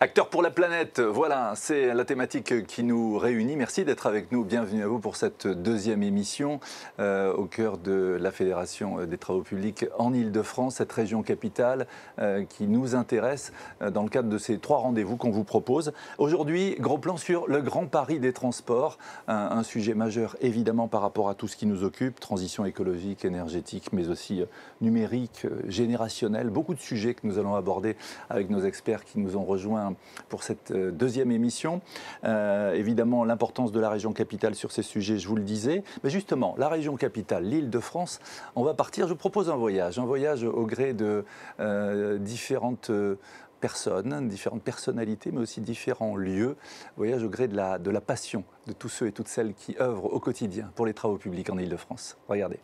Acteurs pour la planète, voilà, c'est la thématique qui nous réunit. Merci d'être avec nous. Bienvenue à vous pour cette deuxième émission au cœur de la Fédération des travaux publics en Ile-de-France, cette région capitale qui nous intéresse dans le cadre de ces 3 rendez-vous qu'on vous propose. Aujourd'hui, gros plan sur le Grand Paris des transports, un sujet majeur évidemment par rapport à tout ce qui nous occupe, transition écologique, énergétique, mais aussi numérique, générationnelle. Beaucoup de sujets que nous allons aborder avec nos experts qui nous ont rejoints pour cette deuxième émission. Évidemment, l'importance de la région capitale sur ces sujets, je vous le disais. Mais justement, la région capitale, l'Île-de-France, on va partir. Je vous propose un voyage au gré de différentes personnes, différentes personnalités, mais aussi différents lieux. Voyage au gré de la passion de tous ceux et toutes celles qui œuvrent au quotidien pour les travaux publics en Île-de-France. Regardez.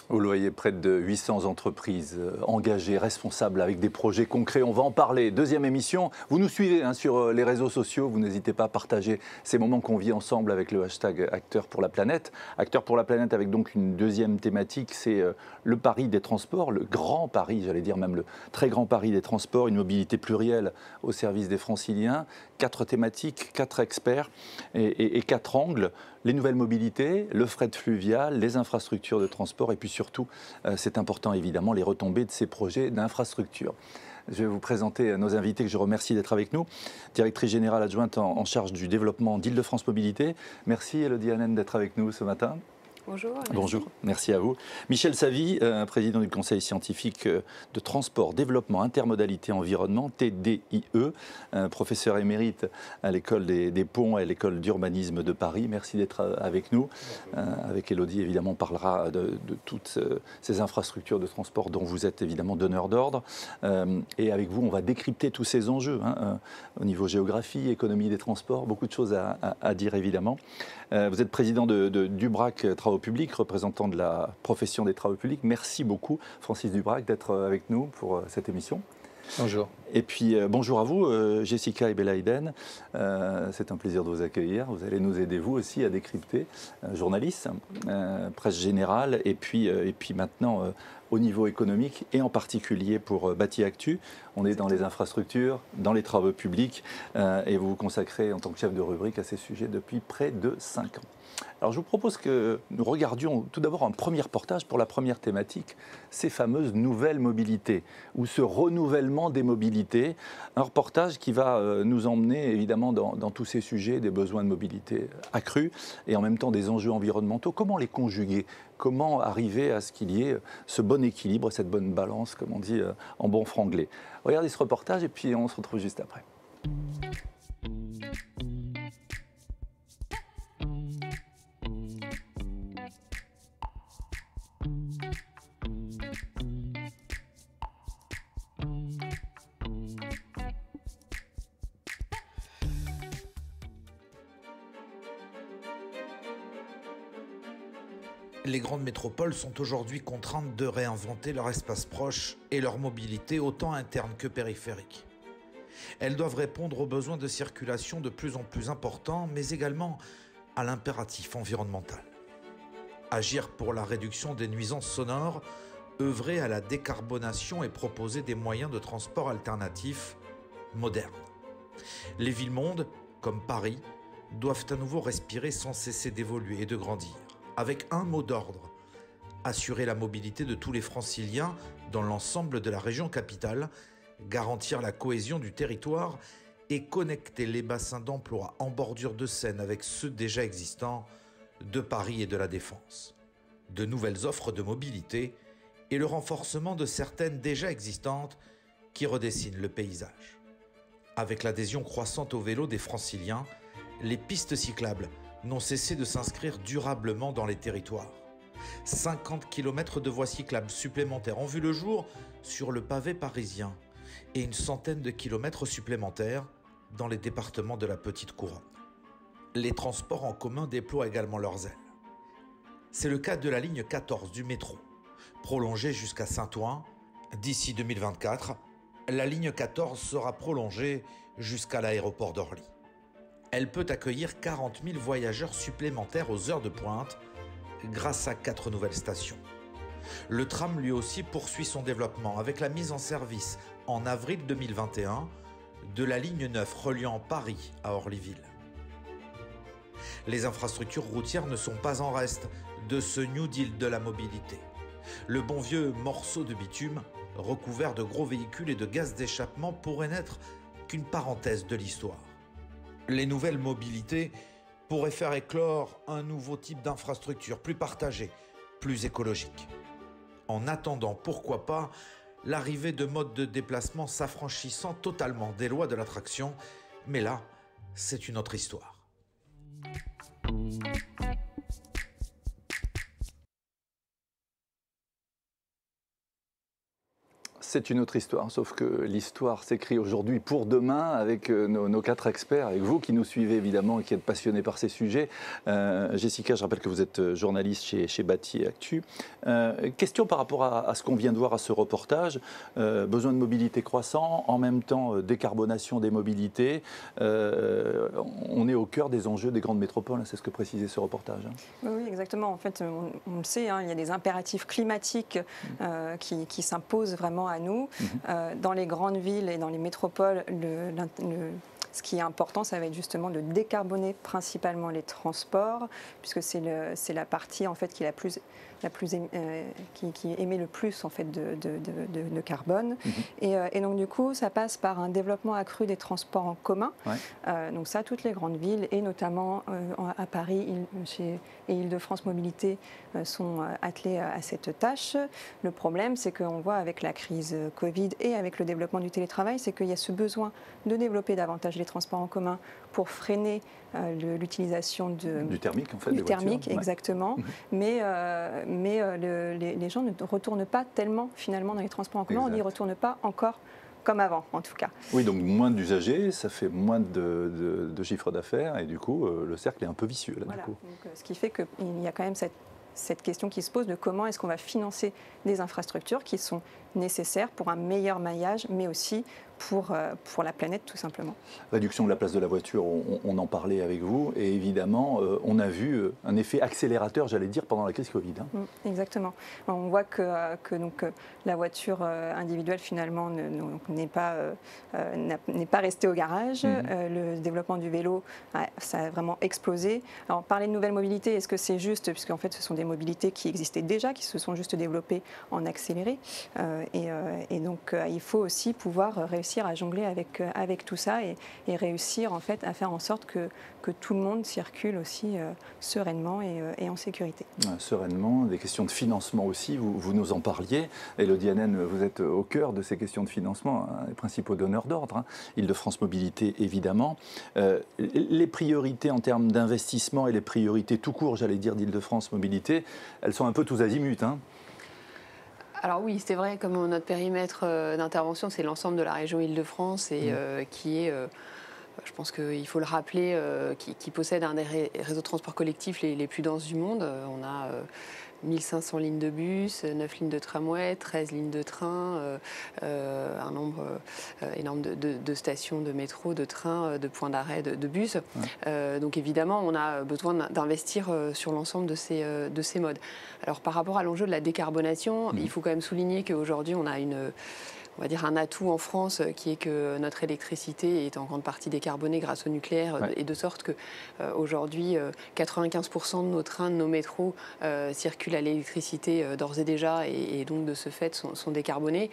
Vous le voyez, près de 800 entreprises engagées, responsables, avec des projets concrets. On va en parler. Deuxième émission. Vous nous suivez sur les réseaux sociaux. Vous n'hésitez pas à partager ces moments qu'on vit ensemble avec le hashtag Acteurs pour la planète. Acteurs pour la planète avec donc une deuxième thématique, c'est le Paris des transports, le grand Paris, j'allais dire même le très grand Paris des transports, une mobilité plurielle au service des Franciliens. 4 thématiques, 4 experts et 4 angles. Les nouvelles mobilités, le fret fluvial, les infrastructures de transport et puis surtout, c'est important évidemment, les retombées de ces projets d'infrastructures. Je vais vous présenter nos invités que je remercie d'être avec nous. Directrice générale adjointe en charge du développement d'Île-de-France Mobilité. Merci Elodie Hanen d'être avec nous ce matin. Bonjour. Merci. Bonjour, merci à vous. Michel Savy, président du Conseil scientifique de transport, développement, intermodalité, environnement, TDIE, professeur émérite à l'école des ponts et à l'école d'urbanisme de Paris. Merci d'être avec nous. Avec Elodie, évidemment, on parlera de toutes ces infrastructures de transport dont vous êtes évidemment donneur d'ordre. Et avec vous, on va décrypter tous ces enjeux au niveau géographie, économie des transports, beaucoup de choses à dire évidemment. Vous êtes président d'Ubrac Travaux travaux publics, représentant de la profession des travaux publics. Merci beaucoup, Francis Dubrac, d'être avec nous pour cette émission. Bonjour. Et puis bonjour à vous, Jessica et Belaïden. C'est un plaisir de vous accueillir. Vous allez nous aider, vous aussi, à décrypter. Journaliste, presse générale, et puis maintenant au niveau économique, et en particulier pour Bâti Actu. On est dans les infrastructures, dans les travaux publics, et vous vous consacrez en tant que chef de rubrique à ces sujets depuis près de 5 ans. Alors je vous propose que nous regardions tout d'abord un premier reportage pour la première thématique, ces fameuses nouvelles mobilités, ou ce renouvellement des mobilités. Un reportage qui va nous emmener évidemment dans tous ces sujets, des besoins de mobilité accrus et en même temps des enjeux environnementaux. Comment les conjuguer ? Comment arriver à ce qu'il y ait ce bon équilibre, cette bonne balance, comme on dit en bon franglais. Regardez ce reportage et puis on se retrouve juste après. Les grandes métropoles sont aujourd'hui contraintes de réinventer leur espace proche et leur mobilité autant interne que périphérique. Elles doivent répondre aux besoins de circulation de plus en plus importants, mais également à l'impératif environnemental. Agir pour la réduction des nuisances sonores, œuvrer à la décarbonation et proposer des moyens de transport alternatifs modernes. Les villes-mondes, comme Paris, doivent à nouveau respirer sans cesser d'évoluer et de grandir. Avec un mot d'ordre, assurer la mobilité de tous les franciliens dans l'ensemble de la région capitale, garantir la cohésion du territoire et connecter les bassins d'emploi en bordure de Seine avec ceux déjà existants de Paris et de la Défense. De nouvelles offres de mobilité et le renforcement de certaines déjà existantes qui redessinent le paysage. Avec l'adhésion croissante au vélo des franciliens, les pistes cyclables n'ont cessé de s'inscrire durablement dans les territoires. 50 km de voies cyclables supplémentaires ont vu le jour sur le pavé parisien et une centaine de kilomètres supplémentaires dans les départements de la Petite Couronne. Les transports en commun déploient également leurs ailes. C'est le cas de la ligne 14 du métro, prolongée jusqu'à Saint-Ouen. D'ici 2024, la ligne 14 sera prolongée jusqu'à l'aéroport d'Orly. Elle peut accueillir 40 000 voyageurs supplémentaires aux heures de pointe grâce à 4 nouvelles stations. Le tram lui aussi poursuit son développement avec la mise en service en avril 2021 de la ligne 9 reliant Paris à Orlyville. Les infrastructures routières ne sont pas en reste de ce New Deal de la mobilité. Le bon vieux morceau de bitume recouvert de gros véhicules et de gaz d'échappement pourrait n'être qu'une parenthèse de l'histoire. Les nouvelles mobilités pourraient faire éclore un nouveau type d'infrastructure plus partagée, plus écologique. En attendant, pourquoi pas, l'arrivée de modes de déplacement s'affranchissant totalement des lois de l'attraction, mais là, c'est une autre histoire. C'est une autre histoire, sauf que l'histoire s'écrit aujourd'hui pour demain avec nos 4 experts, avec vous qui nous suivez évidemment et qui êtes passionnés par ces sujets. Jessica, je rappelle que vous êtes journaliste chez Bâti Actu. Question par rapport à ce qu'on vient de voir à ce reportage. Besoin de mobilité croissant, en même temps décarbonation des mobilités. On est au cœur des enjeux des grandes métropoles, c'est ce que précisait ce reportage. Oui, exactement. En fait, on le sait, il y a des impératifs climatiques qui s'imposent vraiment à nous. Dans les grandes villes et dans les métropoles, ce qui est important, ça va être justement de décarboner principalement les transports, puisque c'est la partie en fait qui émet le plus en fait de carbone. Et donc du coup, ça passe par un développement accru des transports en commun. Ouais. Donc ça, toutes les grandes villes et notamment à Paris et Île-de-France Mobilité sont attelés à cette tâche. Le problème, c'est qu'on voit avec la crise Covid et avec le développement du télétravail, c'est qu'il y a ce besoin de développer davantage les transports en commun pour freiner l'utilisation du thermique, en fait, du des thermique, voitures. Exactement. Mais les gens ne retournent pas tellement finalement dans les transports en commun. Exact. On n'y retourne pas encore comme avant, en tout cas. Oui, donc moins d'usagers, ça fait moins de chiffre d'affaires et du coup, le cercle est un peu vicieux. Là, voilà. du coup. Donc, ce qui fait qu'il y a quand même cette cette question qui se pose de comment est-ce qu'on va financer des infrastructures qui sont nécessaires pour un meilleur maillage, mais aussi pour la planète tout simplement. Réduction de la place de la voiture, on en parlait avec vous, et évidemment, on a vu un effet accélérateur, j'allais dire, pendant la crise Covid. Exactement. On voit que la voiture individuelle finalement n'est pas restée au garage. Le développement du vélo, ça a vraiment explosé. Alors parler de nouvelles mobilités, est-ce que c'est juste, puisqu'en fait ce sont des mobilités qui existaient déjà, qui se sont juste développées en accéléré, et donc il faut aussi pouvoir réussir à jongler avec tout ça et réussir en fait à faire en sorte que tout le monde circule aussi sereinement et en sécurité. Sereinement, des questions de financement aussi, vous nous en parliez. Élodie Hanen, vous êtes au cœur de ces questions de financement, les principaux donneurs d'ordre, Île-de-France Mobilité évidemment. Les priorités en termes d'investissement et les priorités tout court, j'allais dire, d'Île-de-France Mobilité, elles sont un peu tous azimuts. Alors oui, c'est vrai, comme notre périmètre d'intervention, c'est l'ensemble de la région Île-de-France et qui est, je pense qu'il faut le rappeler, qui possède un des réseaux de transport collectif les plus denses du monde. On a 1500 lignes de bus, 9 lignes de tramway, 13 lignes de train, un nombre énorme de stations de métro, de train, de points d'arrêt, de bus. Donc évidemment, on a besoin d'investir sur l'ensemble de ces modes. Alors par rapport à l'enjeu de la décarbonation, il faut quand même souligner qu'aujourd'hui, on a on va dire un atout en France qui est que notre électricité est en grande partie décarbonée grâce au nucléaire et de sorte que aujourd'hui 95% de nos trains, de nos métros circulent à l'électricité d'ores et déjà et donc de ce fait sont décarbonés.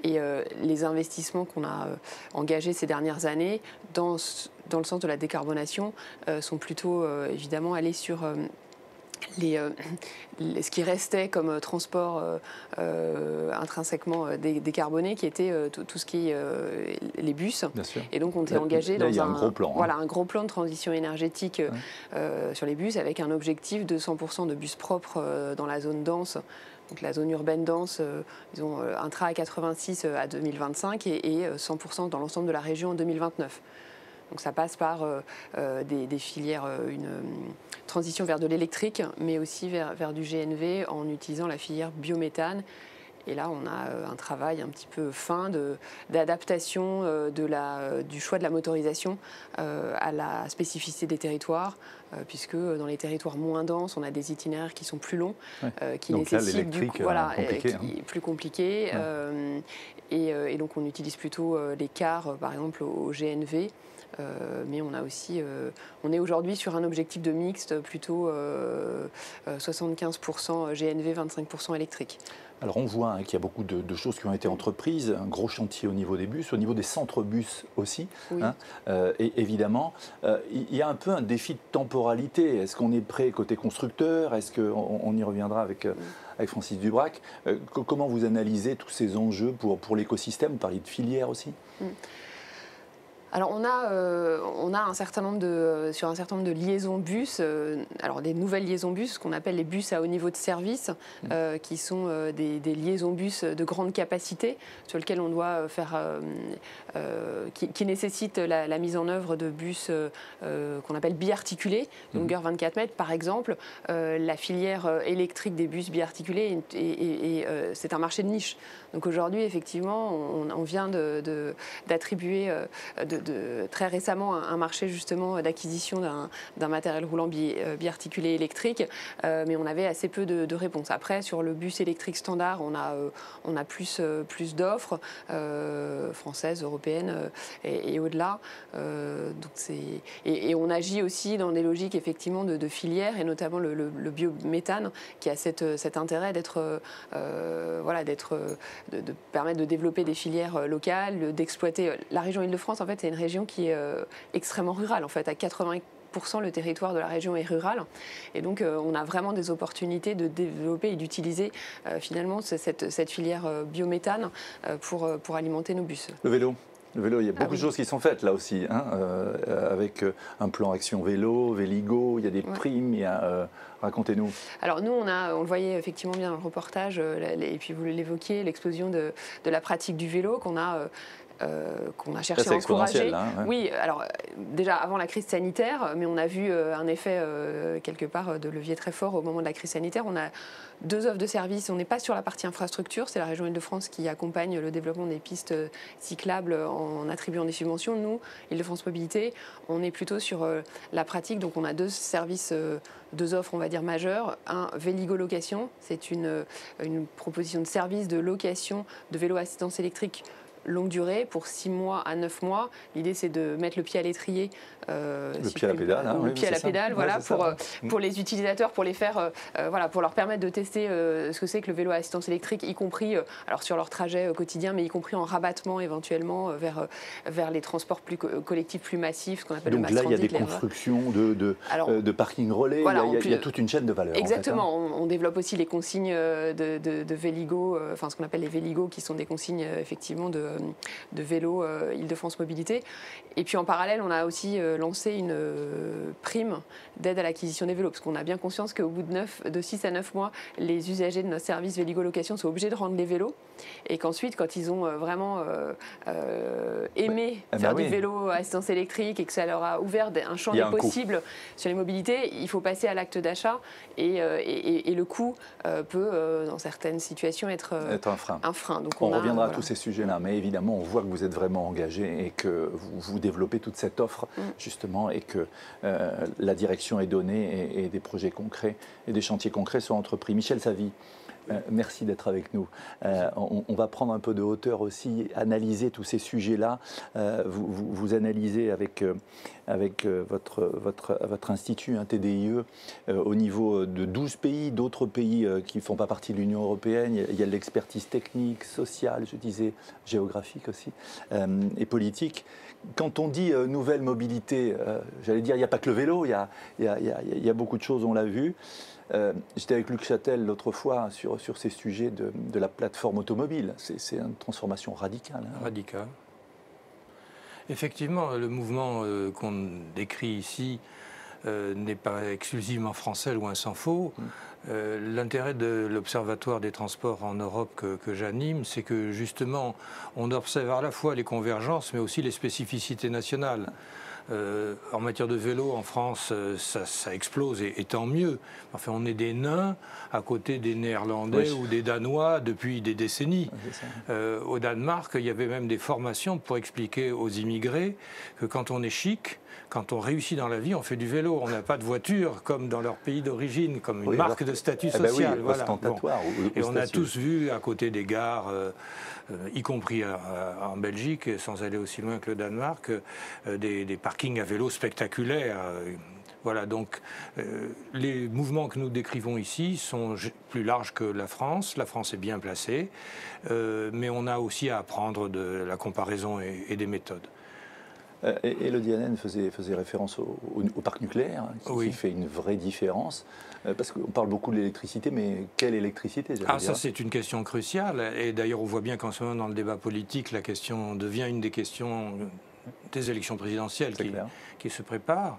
Et les investissements qu'on a engagés ces dernières années dans le sens de la décarbonation sont plutôt évidemment allés sur ce qui restait comme transport intrinsèquement décarboné, qui était tout ce qui est les bus. Et donc on s'est engagé dans un gros plan, un gros plan de transition énergétique sur les bus, avec un objectif de 100% de bus propres dans la zone dense. Donc la zone urbaine dense, disons intra à 86 à 2025 et 100% dans l'ensemble de la région en 2029. Donc ça passe par des filières, une transition vers de l'électrique, mais aussi vers du GNV en utilisant la filière biométhane. Et là, on a un travail un petit peu fin d'adaptation du choix de la motorisation à la spécificité des territoires, puisque dans les territoires moins denses, on a des itinéraires qui sont plus longs, qui donc nécessitent du coup, plus compliqué. Et donc on utilise plutôt les cars, par exemple, au GNV. Mais on a aussi, on est aujourd'hui sur un objectif de mixte plutôt 75% GNV, 25% électrique. Alors on voit qu'il y a beaucoup de choses qui ont été entreprises, un gros chantier au niveau des bus, au niveau des centres bus aussi. Oui. Et évidemment, il y a un peu un défi de temporalité. Est-ce qu'on est prêt côté constructeur? Est-ce qu'on y reviendra avec Francis Dubrac? Comment vous analysez tous ces enjeux pour l'écosystème? Vous parliez de filière aussi. Alors on a un certain nombre sur un certain nombre de liaisons bus, alors des nouvelles liaisons bus, ce qu'on appelle les bus à haut niveau de service, qui sont des liaisons bus de grande capacité sur lesquelles on doit faire, qui nécessitent la mise en œuvre de bus qu'on appelle biarticulés, longueur 24 mètres par exemple. La filière électrique des bus biarticulés, c'est un marché de niche. Donc aujourd'hui, effectivement, on vient d'attribuer très récemment un marché justement d'acquisition d'un matériel roulant biarticulé électrique, mais on avait assez peu de réponses. Après, sur le bus électrique standard, on a plus d'offres françaises, européennes et au-delà. Et on agit aussi dans des logiques effectivement de filières, et notamment le biométhane, qui a cet intérêt de permettre de développer des filières locales, d'exploiter. La région Île-de-France, en fait, c'est une région qui est extrêmement rurale. En fait, à 80%, le territoire de la région est rural. Et donc, on a vraiment des opportunités de développer et d'utiliser finalement cette filière biométhane pour alimenter nos bus. Le vélo, il y a beaucoup de choses qui sont faites là aussi, avec un plan Action Vélo, Véligo, il y a des primes, il y a... Racontez-nous. Alors nous, on le voyait effectivement bien dans le reportage, et puis vous l'évoquiez, l'explosion de la pratique du vélo, qu'on a qu'on a cherché à encourager. Oui, alors déjà avant la crise sanitaire, mais on a vu un effet quelque part de levier très fort au moment de la crise sanitaire. On a 2 offres de services. On n'est pas sur la partie infrastructure, c'est la région Île-de-France qui accompagne le développement des pistes cyclables en attribuant des subventions. Nous, Île-de-France Mobilité, on est plutôt sur la pratique. Donc on a 2 services, 2 offres, on va dire, majeures. Un, Véligo Location, c'est une proposition de service de location de vélos à assistance électrique longue durée pour 6 mois à 9 mois. L'idée, c'est de mettre le pied à l'étrier. Le pied à la pédale. Le pied à la pédale, voilà, pour les utilisateurs, pour les faire, voilà, pour leur permettre de tester ce que c'est que le vélo à assistance électrique, y compris alors sur leur trajet quotidien, mais y compris en rabattement éventuellement vers les transports plus collectifs, plus massifs, ce qu'on appelle le mass transit. Donc là, il y a des constructions de parking relais, voilà, il y a toute une chaîne de valeur. Exactement. En fait, on développe aussi les consignes de Véligo, enfin ce qu'on appelle les Véligo, qui sont des consignes effectivement de vélo Île-de-France Mobilité. Et puis en parallèle, on a aussi lancé une prime d'aide à l'acquisition des vélos, parce qu'on a bien conscience qu'au bout de 6 à 9 mois, les usagers de notre service Véligo Location sont obligés de rendre les vélos, et qu'ensuite, quand ils ont vraiment aimé faire du vélo à assistance électrique et que ça leur a ouvert un champ des possibles sur les mobilités, il faut passer à l'acte d'achat, et le coût peut, dans certaines situations, être un frein. Donc on reviendra à tous ces sujets-là, mais évidemment, on voit que vous êtes vraiment engagé et que vous développez toute cette offre, justement, et que la direction est donnée et des projets concrets et des chantiers concrets sont entrepris. Michel Savy, merci d'être avec nous. On va prendre un peu de hauteur aussi, analyser tous ces sujets-là. Vous analysez avec votre institut, TDIE, au niveau de 12 pays, d'autres pays qui ne font pas partie de l'Union européenne. Il y a de l'expertise technique, sociale, je disais, géographique aussi, et politique. Quand on dit nouvelle mobilité, j'allais dire, il n'y a pas que le vélo, il y a beaucoup de choses, on l'a vu. J'étais avec Luc Châtel l'autre fois sur ces sujets de la plateforme automobile. C'est une transformation radicale. Radicale. Effectivement, le mouvement qu'on décrit ici n'est pas exclusivement français, loin s'en faut. L'intérêt de l'Observatoire des transports en Europe que j'anime, c'est que justement, on observe à la fois les convergences, mais aussi les spécificités nationales. En matière de vélo, en France, ça explose, et tant mieux. Enfin, on est des nains à côté des Néerlandais ou des Danois depuis des décennies. Au Danemark, il y avait même des formations pour expliquer aux immigrés que quand on est chic, quand on réussit dans la vie, on fait du vélo. On n'a pas de voiture comme dans leur pays d'origine, comme une marque de statut social. Ostentatoire. Et on a tous vu à côté des gares, y compris en Belgique, sans aller aussi loin que le Danemark, des parkings à vélo spectaculaires. Voilà, donc les mouvements que nous décrivons ici sont plus larges que la France. La France est bien placée, mais on a aussi à apprendre de la comparaison et des méthodes. Élodie Hanen faisait référence au parc nucléaire, qui fait une vraie différence. Parce qu'on parle beaucoup de l'électricité, mais quelle électricité, ça, c'est une question cruciale. Et d'ailleurs, on voit bien qu'en ce moment, dans le débat politique, la question devient une des questions des élections présidentielles qui se préparent.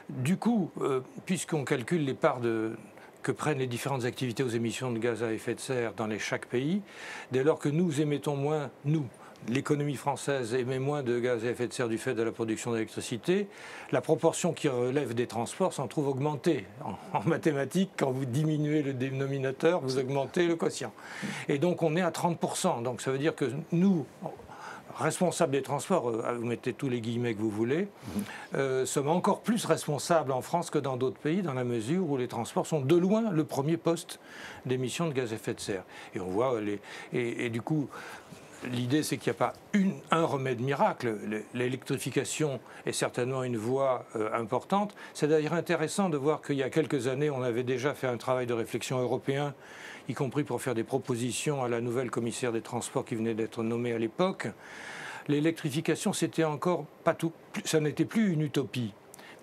Du coup, puisqu'on calcule les parts que prennent les différentes activités aux émissions de gaz à effet de serre dans chaque pays, dès lors que nous émettons moins, l'économie française émet moins de gaz à effet de serre du fait de la production d'électricité, la proportion qui relève des transports s'en trouve augmentée. En mathématiques, quand vous diminuez le dénominateur, vous augmentez le quotient. Et donc on est à 30%. Donc ça veut dire que nous, responsables des transports, vous mettez tous les guillemets que vous voulez, sommes encore plus responsables en France que dans d'autres pays, dans la mesure où les transports sont de loin le premier poste d'émissions de gaz à effet de serre. Et on voit, et du coup, l'idée, c'est qu'il n'y a pas un remède miracle. L'électrification est certainement une voie importante. C'est d'ailleurs intéressant de voir qu'il y a quelques années, on avait déjà fait un travail de réflexion européen, y compris pour faire des propositions à la nouvelle commissaire des transports qui venait d'être nommée à l'époque. L'électrification, c'était encore pas tout, ça n'était plus une utopie.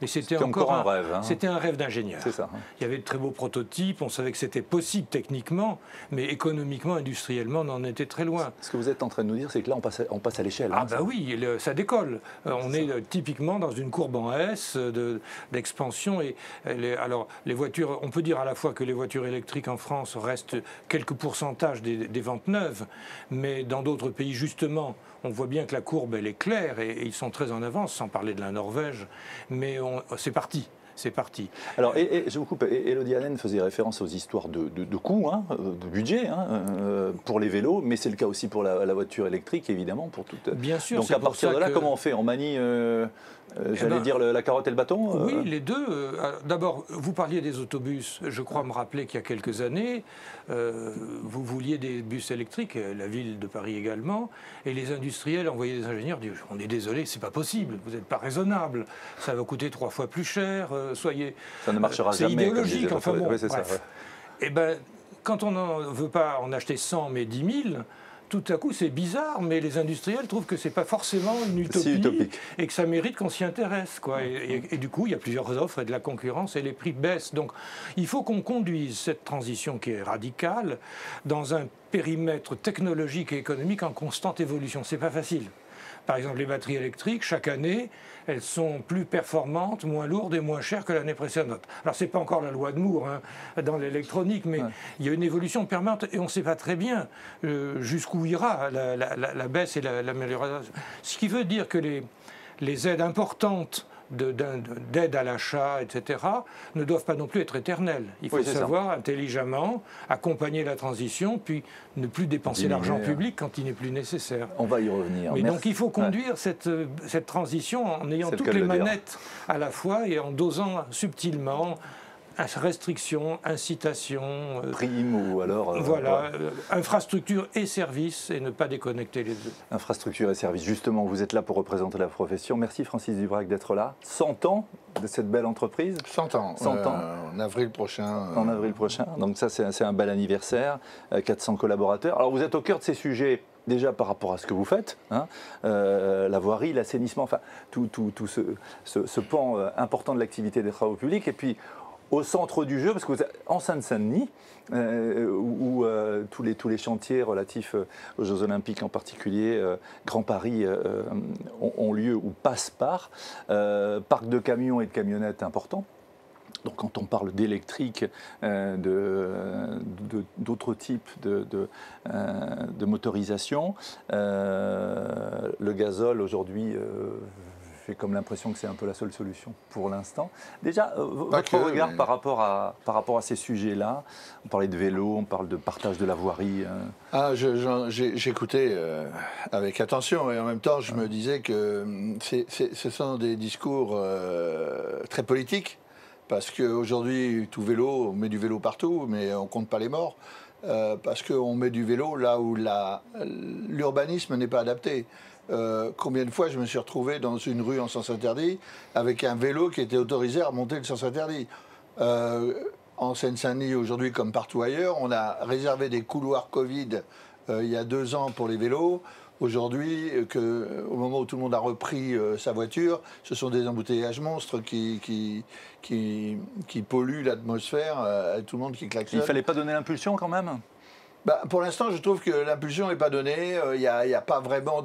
Mais c'était encore un rêve. C'était un rêve d'ingénieur. C'est ça. Il y avait de très beaux prototypes, on savait que c'était possible techniquement, mais économiquement, industriellement, on en était très loin. Ce que vous êtes en train de nous dire, c'est que là, on passe à l'échelle. Ah bah oui, ça décolle. On est typiquement dans une courbe en S d'expansion. Alors, les voitures, on peut dire à la fois que les voitures électriques en France restent quelques pourcentages des ventes neuves, mais dans d'autres pays, justement, on voit bien que la courbe, elle est claire et ils sont très en avance, sans parler de la Norvège. Mais c'est parti. C'est parti. Alors, je vous coupe, Élodie Hanen faisait référence aux histoires de coûts, de budget pour les vélos, mais c'est le cas aussi pour la voiture électrique, évidemment, pour toute. Bien sûr. Donc à partir de là, comment on fait? On manie, dire, la carotte et le bâton Oui, les deux. D'abord, vous parliez des autobus. Je crois me rappeler qu'il y a quelques années, vous vouliez des bus électriques, la ville de Paris également, et les industriels envoyaient des ingénieurs dire « On est désolé, c'est pas possible, vous n'êtes pas raisonnable, ça va coûter 3 fois plus cher, soyez... » Ça ne marchera jamais. C'est idéologique, enfin bon. Oui, c'est ça. Eh bien, quand on ne veut pas en acheter 100 mais 10 000, tout à coup, c'est bizarre, mais les industriels trouvent que c'est pas forcément une utopie et que ça mérite qu'on s'y intéresse, quoi. Et du coup, il y a plusieurs offres et de la concurrence et les prix baissent. Donc, il faut qu'on conduise cette transition qui est radicale dans un périmètre technologique et économique en constante évolution. C'est pas facile. Par exemple, les batteries électriques, chaque année, elles sont plus performantes, moins lourdes et moins chères que l'année précédente. Alors, ce n'est pas encore la loi de Moore dans l'électronique, mais il y a une évolution permanente et on ne sait pas très bien jusqu'où ira la baisse et l'amélioration. Ce qui veut dire que les aides importantes d'aide à l'achat, etc., ne doivent pas non plus être éternelles. Il faut savoir intelligemment accompagner la transition, puis ne plus dépenser l'argent public quand il n'est plus nécessaire. On va y revenir. Mais donc il faut conduire cette transition en ayant toutes les manettes à la fois et en dosant subtilement restrictions, incitations, primes ou alors... infrastructures et services et ne pas déconnecter les deux. Infrastructures et services, justement, vous êtes là pour représenter la profession. Merci Francis Dubrac d'être là. 100 ans de cette belle entreprise. 100 ans. 100 ans. En avril prochain. En avril prochain. Donc ça, c'est un bel anniversaire. 400 collaborateurs. Alors vous êtes au cœur de ces sujets. Déjà par rapport à ce que vous faites, la voirie, l'assainissement, enfin tout ce pan important de l'activité des travaux publics. Et puis au centre du jeu, parce que vous êtes en Seine-Saint-Denis, où tous les chantiers relatifs aux Jeux Olympiques en particulier, Grand Paris, ont lieu ou passent par, parc de camions et de camionnettes important. Donc quand on parle d'électrique, d'autres types de motorisation, le gazole aujourd'hui j'ai comme l'impression que c'est un peu la seule solution pour l'instant. Déjà, votre regard par rapport à ces sujets-là, on parlait de vélo, on parle de partage de la voirie. J'écoutais avec attention et en même temps je me disais que ce sont des discours très politiques. Parce qu'aujourd'hui, tout vélo, on met du vélo partout, mais on ne compte pas les morts. Parce qu'on met du vélo là où l'urbanisme n'est pas adapté. Combien de fois je me suis retrouvé dans une rue en sens interdit avec un vélo qui était autorisé à remonter le sens interdit. En Seine-Saint-Denis, aujourd'hui, comme partout ailleurs, on a réservé des couloirs Covid il y a 2 ans pour les vélos. Aujourd'hui, au moment où tout le monde a repris sa voiture, ce sont des embouteillages monstres qui polluent l'atmosphère, tout le monde qui klaxonne. Il ne fallait pas donner l'impulsion quand même ? Pour l'instant, je trouve que l'impulsion n'est pas donnée. Il n'y a pas vraiment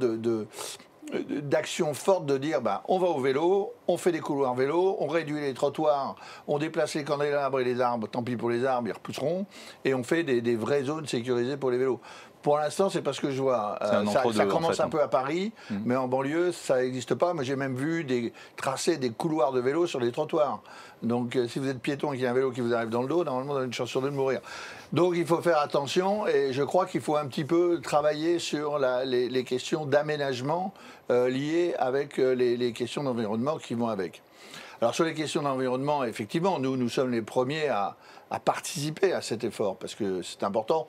d'action forte de dire on va au vélo, on fait des couloirs vélo, on réduit les trottoirs, on déplace les candélabres et les arbres, tant pis pour les arbres, ils repousseront, et on fait des vraies zones sécurisées pour les vélos. Pour l'instant, c'est pas ce que je vois. Ça commence un peu à Paris, mais en banlieue, ça n'existe pas. Moi, j'ai même vu tracer des couloirs de vélo sur les trottoirs. Donc, si vous êtes piéton et qu'il y a un vélo qui vous arrive dans le dos, normalement, vous avez une chance sur 2 de mourir. Donc, il faut faire attention et je crois qu'il faut un petit peu travailler sur les questions d'aménagement liées avec les questions d'environnement qui vont avec. Alors, sur les questions d'environnement, effectivement, nous sommes les premiers à participer à cet effort parce que c'est important.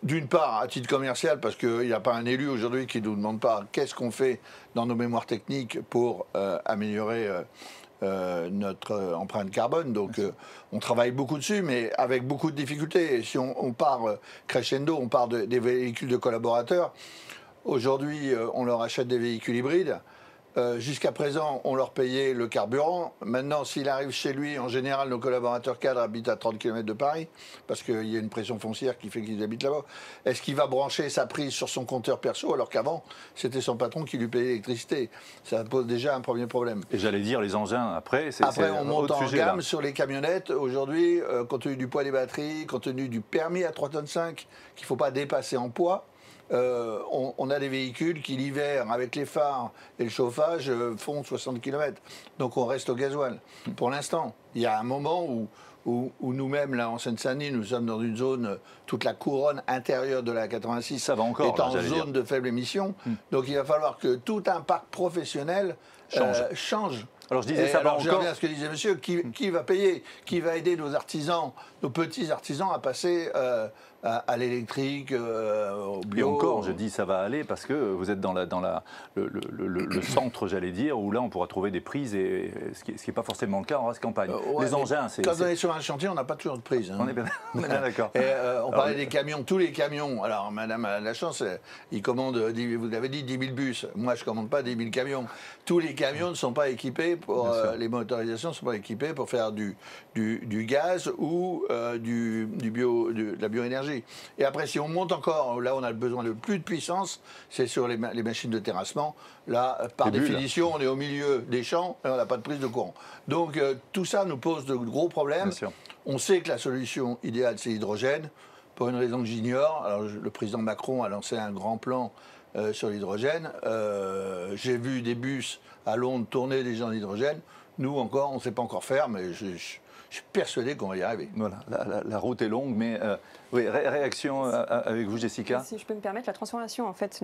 D'une part, à titre commercial, parce qu'il n'y a pas un élu aujourd'hui qui ne nous demande pas qu'est-ce qu'on fait dans nos mémoires techniques pour améliorer notre empreinte carbone. Donc on travaille beaucoup dessus, mais avec beaucoup de difficultés. Et si on part crescendo, on part des véhicules de collaborateurs. Aujourd'hui, on leur achète des véhicules hybrides. Jusqu'à présent, on leur payait le carburant. Maintenant, s'il arrive chez lui, en général, nos collaborateurs cadres habitent à 30 km de Paris, parce qu'il y a une pression foncière qui fait qu'ils habitent là-bas. Est-ce qu'il va brancher sa prise sur son compteur perso, alors qu'avant, c'était son patron qui lui payait l'électricité? Ça pose déjà un premier problème. Et j'allais dire, les engins, après, Après, on monte en sujet, gamme là. sur les camionnettes. Aujourd'hui, compte tenu du poids des batteries, compte tenu du permis à 3,5 tonnes qu'il ne faut pas dépasser en poids, on a des véhicules qui, l'hiver, avec les phares et le chauffage, font 60 km. Donc on reste au gasoil. Pour l'instant, il y a un moment où nous-mêmes, là, en Seine-Saint-Denis, nous sommes dans une zone, toute la couronne intérieure de la 86 ça va encore, est en zone de faible émission. Donc il va falloir que tout un parc professionnel change. Alors je disais, ça va encore. Je reviens à ce que disait monsieur, qui va payer? Qui va aider nos artisans, nos petits artisans à passer à l'électrique, au bio? Et encore, je dis ça va aller parce que vous êtes dans le centre, j'allais dire, où là on pourra trouver des prises, et ce qui n'est pas forcément le cas en race campagne. Les engins, c'est... Quand on est sur un chantier, on n'a pas toujours de prise. Hein. On est bien d'accord. Et on parlait des camions, tous les camions. Alors madame a la chance, ils commandent, vous l'avez dit, 10 000 bus. Moi, je ne commande pas 10 000 camions. Tous les camions ne sont pas équipés pour... les motorisations ne sont pas équipées pour faire du gaz ou de la bioénergie. Et après, si on monte encore, là on a besoin de plus de puissance, c'est sur les machines de terrassement. Là, par définition, on est au milieu des champs et on n'a pas de prise de courant. Donc tout ça nous pose de gros problèmes. On sait que la solution idéale, c'est l'hydrogène, pour une raison que j'ignore. Alors le président Macron a lancé un grand plan sur l'hydrogène. J'ai vu des bus à Londres tourner des gens d'hydrogène. Nous encore, on ne sait pas encore faire, mais je suis persuadé qu'on va y arriver. Voilà, la route est longue, mais oui, réaction avec vous, Jessica. Si je peux me permettre, la transformation en fait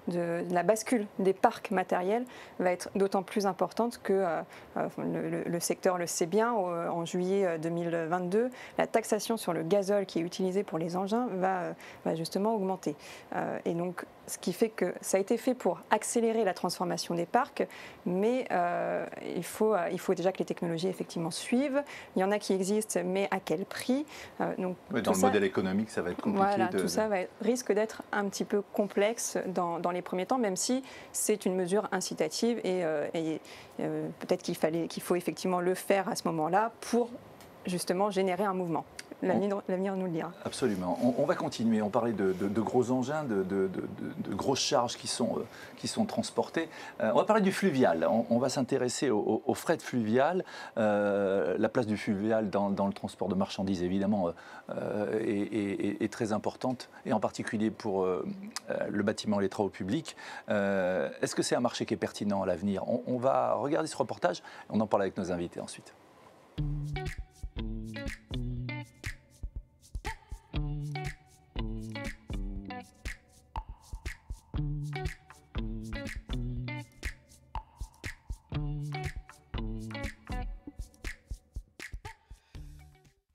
de la bascule des parcs matériels va être d'autant plus importante que le secteur le sait bien. En juillet 2022, la taxation sur le gazole qui est utilisé pour les engins va justement augmenter. Et donc, ce qui fait que ça a été fait pour accélérer la transformation des parcs, mais il faut déjà que les technologies effectivement suivent. Il y en a qui existent, mais à quel prix? Donc, dans le modèle économique, ça va être compliqué. Voilà, tout ça risque d'être un petit peu complexe dans les premiers temps, même si c'est une mesure incitative et peut-être qu'il faut effectivement le faire à ce moment-là pour justement générer un mouvement. L'avenir nous le dira. Absolument. On va continuer. On parlait de gros engins, de grosses charges qui sont transportées. On va parler du fluvial. On va s'intéresser au fret fluvial. La place du fluvial dans le transport de marchandises, évidemment, est très importante, et en particulier pour le bâtiment et les travaux publics. Est-ce que c'est un marché qui est pertinent à l'avenir? On va regarder ce reportage. On en parle avec nos invités ensuite.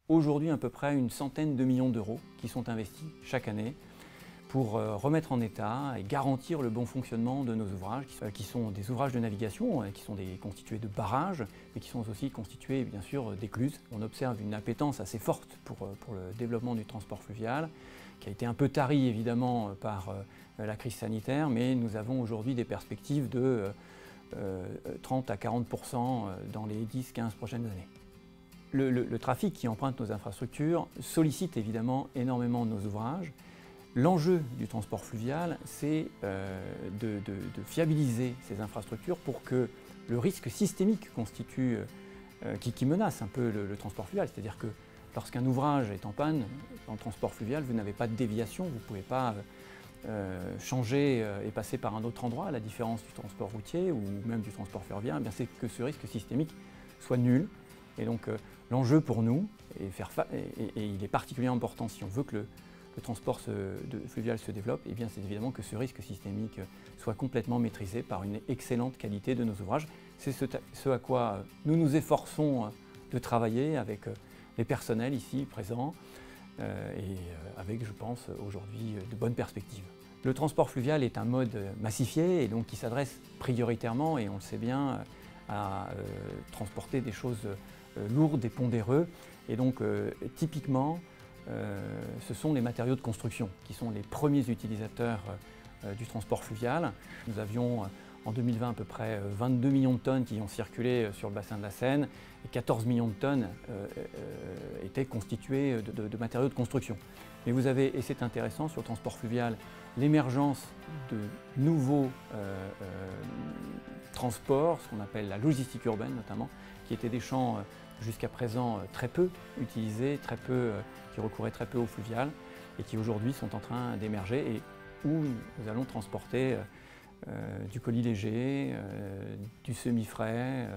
Aujourd'hui, à peu près une centaine de millions d'euros qui sont investis chaque année pour remettre en état et garantir le bon fonctionnement de nos ouvrages, qui sont des ouvrages de navigation, qui sont constitués de barrages, mais qui sont aussi constitués, bien sûr, d'écluses. On observe une appétence assez forte pour le développement du transport fluvial, qui a été un peu tarie, évidemment, par la crise sanitaire, mais nous avons aujourd'hui des perspectives de 30 à 40% dans les 10-15 prochaines années. Le trafic qui emprunte nos infrastructures sollicite évidemment énormément nos ouvrages. L'enjeu du transport fluvial, c'est de fiabiliser ces infrastructures pour que le risque systémique qui menace un peu le transport fluvial, c'est-à-dire que lorsqu'un ouvrage est en panne dans le transport fluvial, vous n'avez pas de déviation, vous ne pouvez pas changer et passer par un autre endroit, à la différence du transport routier ou même du transport ferroviaire, eh bien c'est que ce risque systémique soit nul. Et donc l'enjeu pour nous, et il est particulièrement important si on veut que le transport fluvial se développe, eh bien c'est évidemment que ce risque systémique soit complètement maîtrisé par une excellente qualité de nos ouvrages. C'est ce à quoi nous nous efforçons de travailler avec les personnels ici présents et avec, je pense, aujourd'hui de bonnes perspectives. Le transport fluvial est un mode massifié et donc qui s'adresse prioritairement, et on le sait bien, à transporter des choses lourdes et pondéreux. Et donc typiquement, ce sont les matériaux de construction qui sont les premiers utilisateurs du transport fluvial. Nous avions En 2020, à peu près 22 millions de tonnes qui ont circulé sur le bassin de la Seine et 14 millions de tonnes étaient constituées de matériaux de construction. Mais vous avez, et c'est intéressant sur le transport fluvial, l'émergence de nouveaux transports, ce qu'on appelle la logistique urbaine notamment, qui étaient des champs jusqu'à présent très peu utilisés, qui recouraient très peu au fluvial et qui aujourd'hui sont en train d'émerger et où nous allons transporter du colis léger, du semi-frais,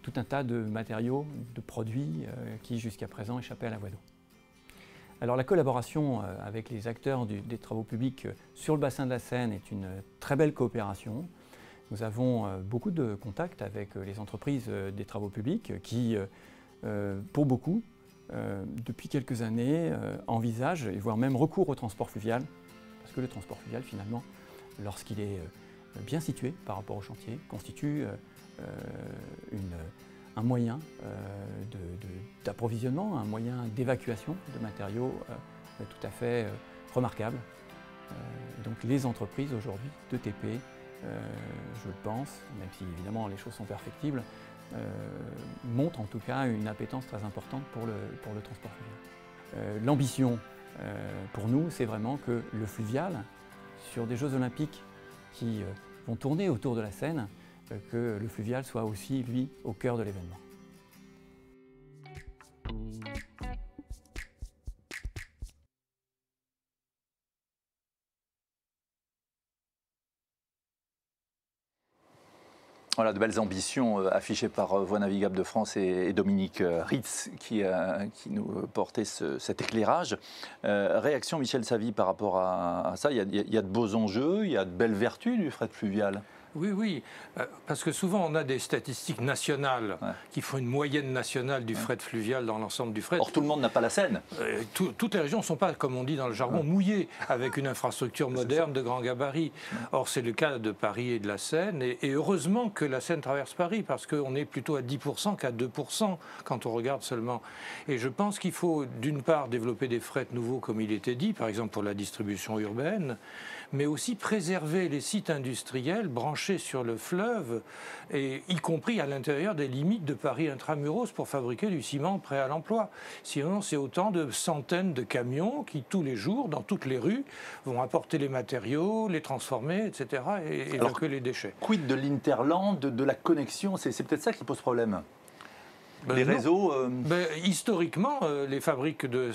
tout un tas de matériaux, de produits qui jusqu'à présent échappaient à la voie d'eau. Alors la collaboration avec les acteurs des travaux publics sur le bassin de la Seine est une très belle coopération. Nous avons beaucoup de contacts avec les entreprises des travaux publics qui, pour beaucoup, depuis quelques années, envisagent et voire même recourent au transport fluvial, parce que le transport fluvial finalement, lorsqu'il est bien situé par rapport au chantier, constitue un moyen d'approvisionnement, un moyen d'évacuation de matériaux tout à fait remarquable. Donc les entreprises aujourd'hui de TP, je le pense, même si évidemment les choses sont perfectibles, montrent en tout cas une appétence très importante pour le transport fluvial. L'ambition pour nous, c'est vraiment que le fluvial, sur des Jeux Olympiques qui vont tourner autour de la Seine, que le fluvial soit aussi, lui, au cœur de l'événement. Voilà, de belles ambitions affichées par Voies navigables de France et Dominique Ritz qui nous portait cet éclairage. Réaction Michel Savy par rapport à ça, il y a de beaux enjeux, il y a de belles vertus du fret fluvial. Oui, parce que souvent on a des statistiques nationales qui font une moyenne nationale du fret fluvial dans l'ensemble du fret. Or tout le monde n'a pas la Seine. Toutes les régions ne sont pas, comme on dit dans le jargon, mouillées avec une infrastructure moderne de grand gabarit. Or c'est le cas de Paris et de la Seine, et heureusement que la Seine traverse Paris, parce qu'on est plutôt à 10% qu'à 2% quand on regarde seulement. Et je pense qu'il faut d'une part développer des frets nouveaux comme il était dit, par exemple pour la distribution urbaine, mais aussi préserver les sites industriels branchés sur le fleuve, et y compris à l'intérieur des limites de Paris intramuros pour fabriquer du ciment prêt à l'emploi. Sinon, c'est autant de centaines de camions qui, tous les jours, dans toutes les rues, vont apporter les matériaux, les transformer, etc., et évacuer les déchets. Quid de l'interland, de la connexion? C'est peut-être ça qui pose problème. Les réseaux historiquement, les fabriques de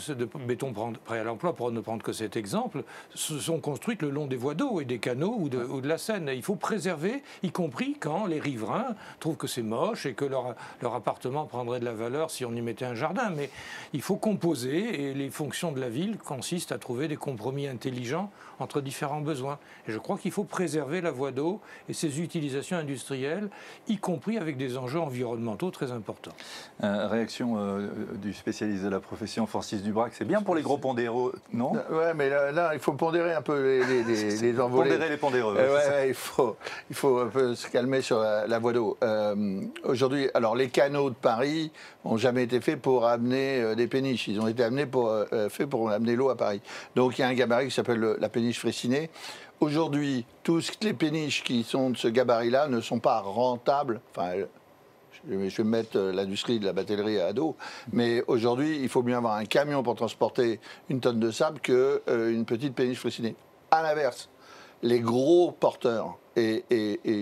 béton prêt à l'emploi, pour ne prendre que cet exemple, se sont construites le long des voies d'eau et des canaux ou de la Seine. Et il faut préserver, y compris quand les riverains trouvent que c'est moche et que leur appartement prendrait de la valeur si on y mettait un jardin. Mais il faut composer, et les fonctions de la ville consistent à trouver des compromis intelligents entre différents besoins. Et je crois qu'il faut préserver la voie d'eau et ses utilisations industrielles, y compris avec des enjeux environnementaux très importants. Réaction du spécialiste de la profession, Francis Dubrac, c'est bien pour les gros pondéreux, non? Ouais, mais là, il faut pondérer un peu les envolées. Pondérer les pondéreux. Il faut un peu se calmer sur la voie d'eau. Aujourd'hui, alors les canaux de Paris n'ont jamais été faits pour amener des péniches. Ils ont été faits pour amener l'eau à Paris. Donc il y a un gabarit qui s'appelle la péniche Fraissinet. Aujourd'hui, toutes les péniches qui sont de ce gabarit-là ne sont pas rentables. Enfin, je vais mettre l'industrie de la batellerie à dos, mais aujourd'hui, il faut mieux avoir un camion pour transporter une tonne de sable qu'une petite péniche Fraissinet. À l'inverse, les gros porteurs, et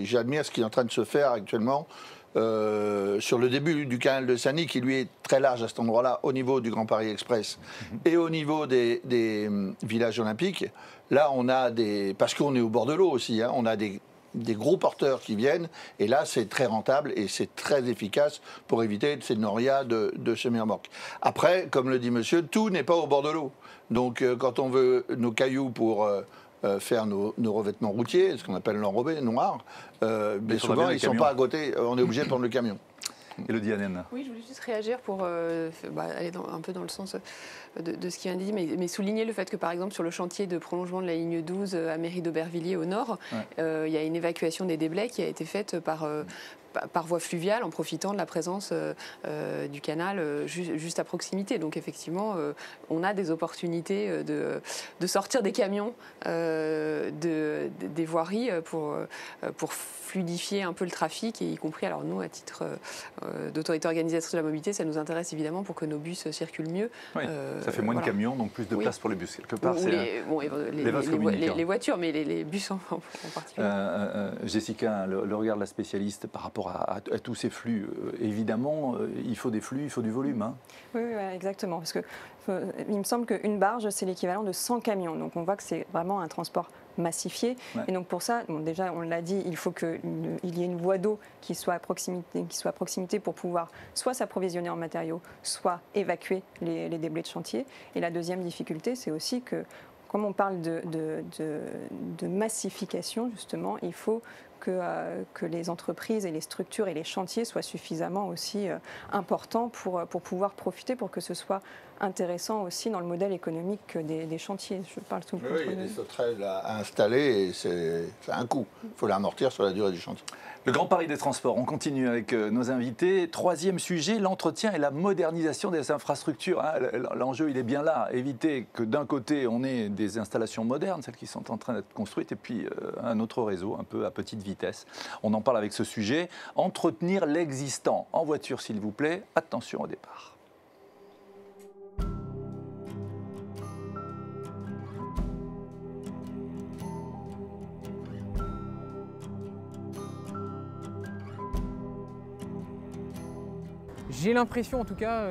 j'admire ce qui est en train de se faire actuellement sur le début du canal de Saint-Denis, qui lui est très large à cet endroit-là, au niveau du Grand Paris Express, et au niveau des villages olympiques. Là, on a parce qu'on est au bord de l'eau aussi, on a des gros porteurs qui viennent, et là c'est très rentable et c'est très efficace pour éviter ces norias de semi-remorques. Après, comme le dit monsieur, tout n'est pas au bord de l'eau. Donc quand on veut nos cailloux pour faire nos revêtements routiers, ce qu'on appelle l'enrobé noir, mais souvent ils ne sont pas à côté, on est obligé de prendre le camion. Élodie Hanen. Oui, je voulais juste réagir pour aller un peu dans le sens de ce qui vient de dire, mais souligner le fait que, par exemple, sur le chantier de prolongement de la ligne 12 à Mairie d'Aubervilliers au nord, il y a une évacuation des déblais qui a été faite par voie fluviale en profitant de la présence du canal juste à proximité. Donc effectivement, on a des opportunités de sortir des camions des voiries pour fluidifier un peu le trafic, et y compris, alors nous, à titre d'autorité organisatrice de la mobilité, ça nous intéresse évidemment pour que nos bus circulent mieux. Oui, ça fait moins de camions, donc plus de place pour les bus. Quelque part, les voitures, mais les bus en particulier. Jessica, le regard de la spécialiste par rapport à tous ces flux, évidemment, il faut des flux, il faut du volume. Hein. Oui, exactement. Parce que il me semble qu'une barge, c'est l'équivalent de 100 camions. Donc on voit que c'est vraiment un transport massifié. Ouais. Et donc pour ça, déjà, on l'a dit, il faut qu'il y ait une voie d'eau qui soit à proximité pour pouvoir soit s'approvisionner en matériaux, soit évacuer les déblais de chantier. Et la deuxième difficulté, c'est aussi que, comme on parle de massification, justement, il faut que les entreprises et les structures et les chantiers soient suffisamment aussi importants pour pouvoir profiter, pour que ce soit intéressant aussi dans le modèle économique des chantiers. Je parle tout le temps. Oui, il y a des sauterelles à installer et c'est un coût. Il faut l'amortir sur la durée du chantier. Le Grand Paris des Transports, on continue avec nos invités. Troisième sujet, l'entretien et la modernisation des infrastructures. L'enjeu, il est bien là. Éviter que d'un côté, on ait des installations modernes, celles qui sont en train d'être construites, et puis un autre réseau, un peu à petite vitesse. On en parle avec ce sujet. Entretenir l'existant. En voiture, s'il vous plaît. Attention au départ. J'ai l'impression en tout cas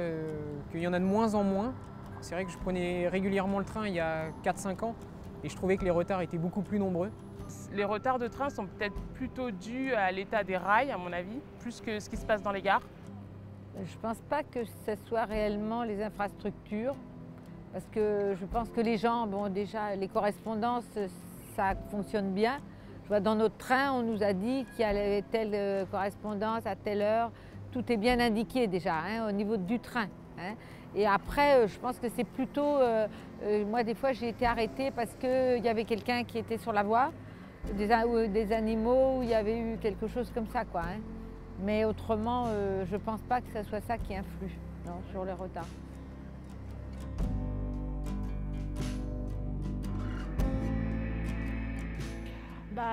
qu'il y en a de moins en moins. C'est vrai que je prenais régulièrement le train il y a 4-5 ans et je trouvais que les retards étaient beaucoup plus nombreux. Les retards de train sont peut-être plutôt dus à l'état des rails, à mon avis, plus que ce qui se passe dans les gares. Je ne pense pas que ce soit réellement les infrastructures, parce que je pense que les gens, bon déjà les correspondances, ça fonctionne bien. Je vois dans notre train, on nous a dit qu'il y avait telle correspondance à telle heure. Tout est bien indiqué déjà au niveau du train. Et après, je pense que c'est plutôt... moi, des fois, j'ai été arrêtée parce qu'il y avait quelqu'un qui était sur la voie, des animaux, où il y avait eu quelque chose comme ça, quoi. Mais autrement, je ne pense pas que ce soit ça qui influe sur les retards.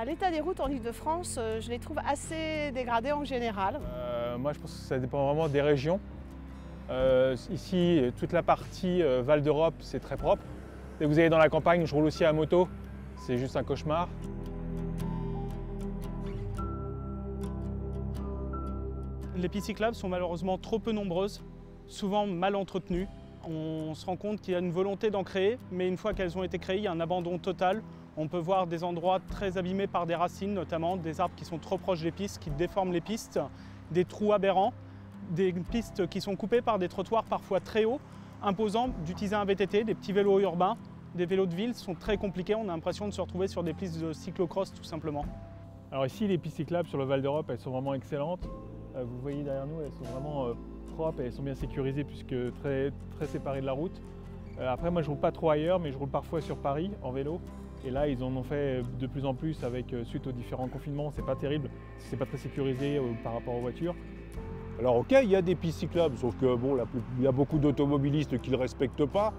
L'état des routes en Ile-de-France, je les trouve assez dégradés en général. Moi, je pense que ça dépend vraiment des régions. Ici, toute la partie Val d'Europe, c'est très propre. Dès que vous allez dans la campagne, je roule aussi à moto, c'est juste un cauchemar. Les pistes cyclables sont malheureusement trop peu nombreuses, souvent mal entretenues. On se rend compte qu'il y a une volonté d'en créer, mais une fois qu'elles ont été créées, il y a un abandon total. On peut voir des endroits très abîmés par des racines, notamment des arbres qui sont trop proches des pistes, qui déforment les pistes, des trous aberrants, des pistes qui sont coupées par des trottoirs parfois très hauts, imposant d'utiliser un VTT, des petits vélos urbains. Des vélos de ville sont très compliqués, on a l'impression de se retrouver sur des pistes de cyclocross tout simplement. Alors ici, les pistes cyclables sur le Val d'Europe, elles sont vraiment excellentes. Vous voyez derrière nous, elles sont vraiment propres et elles sont bien sécurisées puisque très séparées de la route. Après, moi je roule pas trop ailleurs, mais je roule parfois sur Paris en vélo. Et là, ils en ont fait de plus en plus avec, suite aux différents confinements. C'est pas terrible, c'est pas très sécurisé par rapport aux voitures. Alors ok, il y a des pistes cyclables, sauf que bon, il y a beaucoup d'automobilistes qui ne le respectent pas.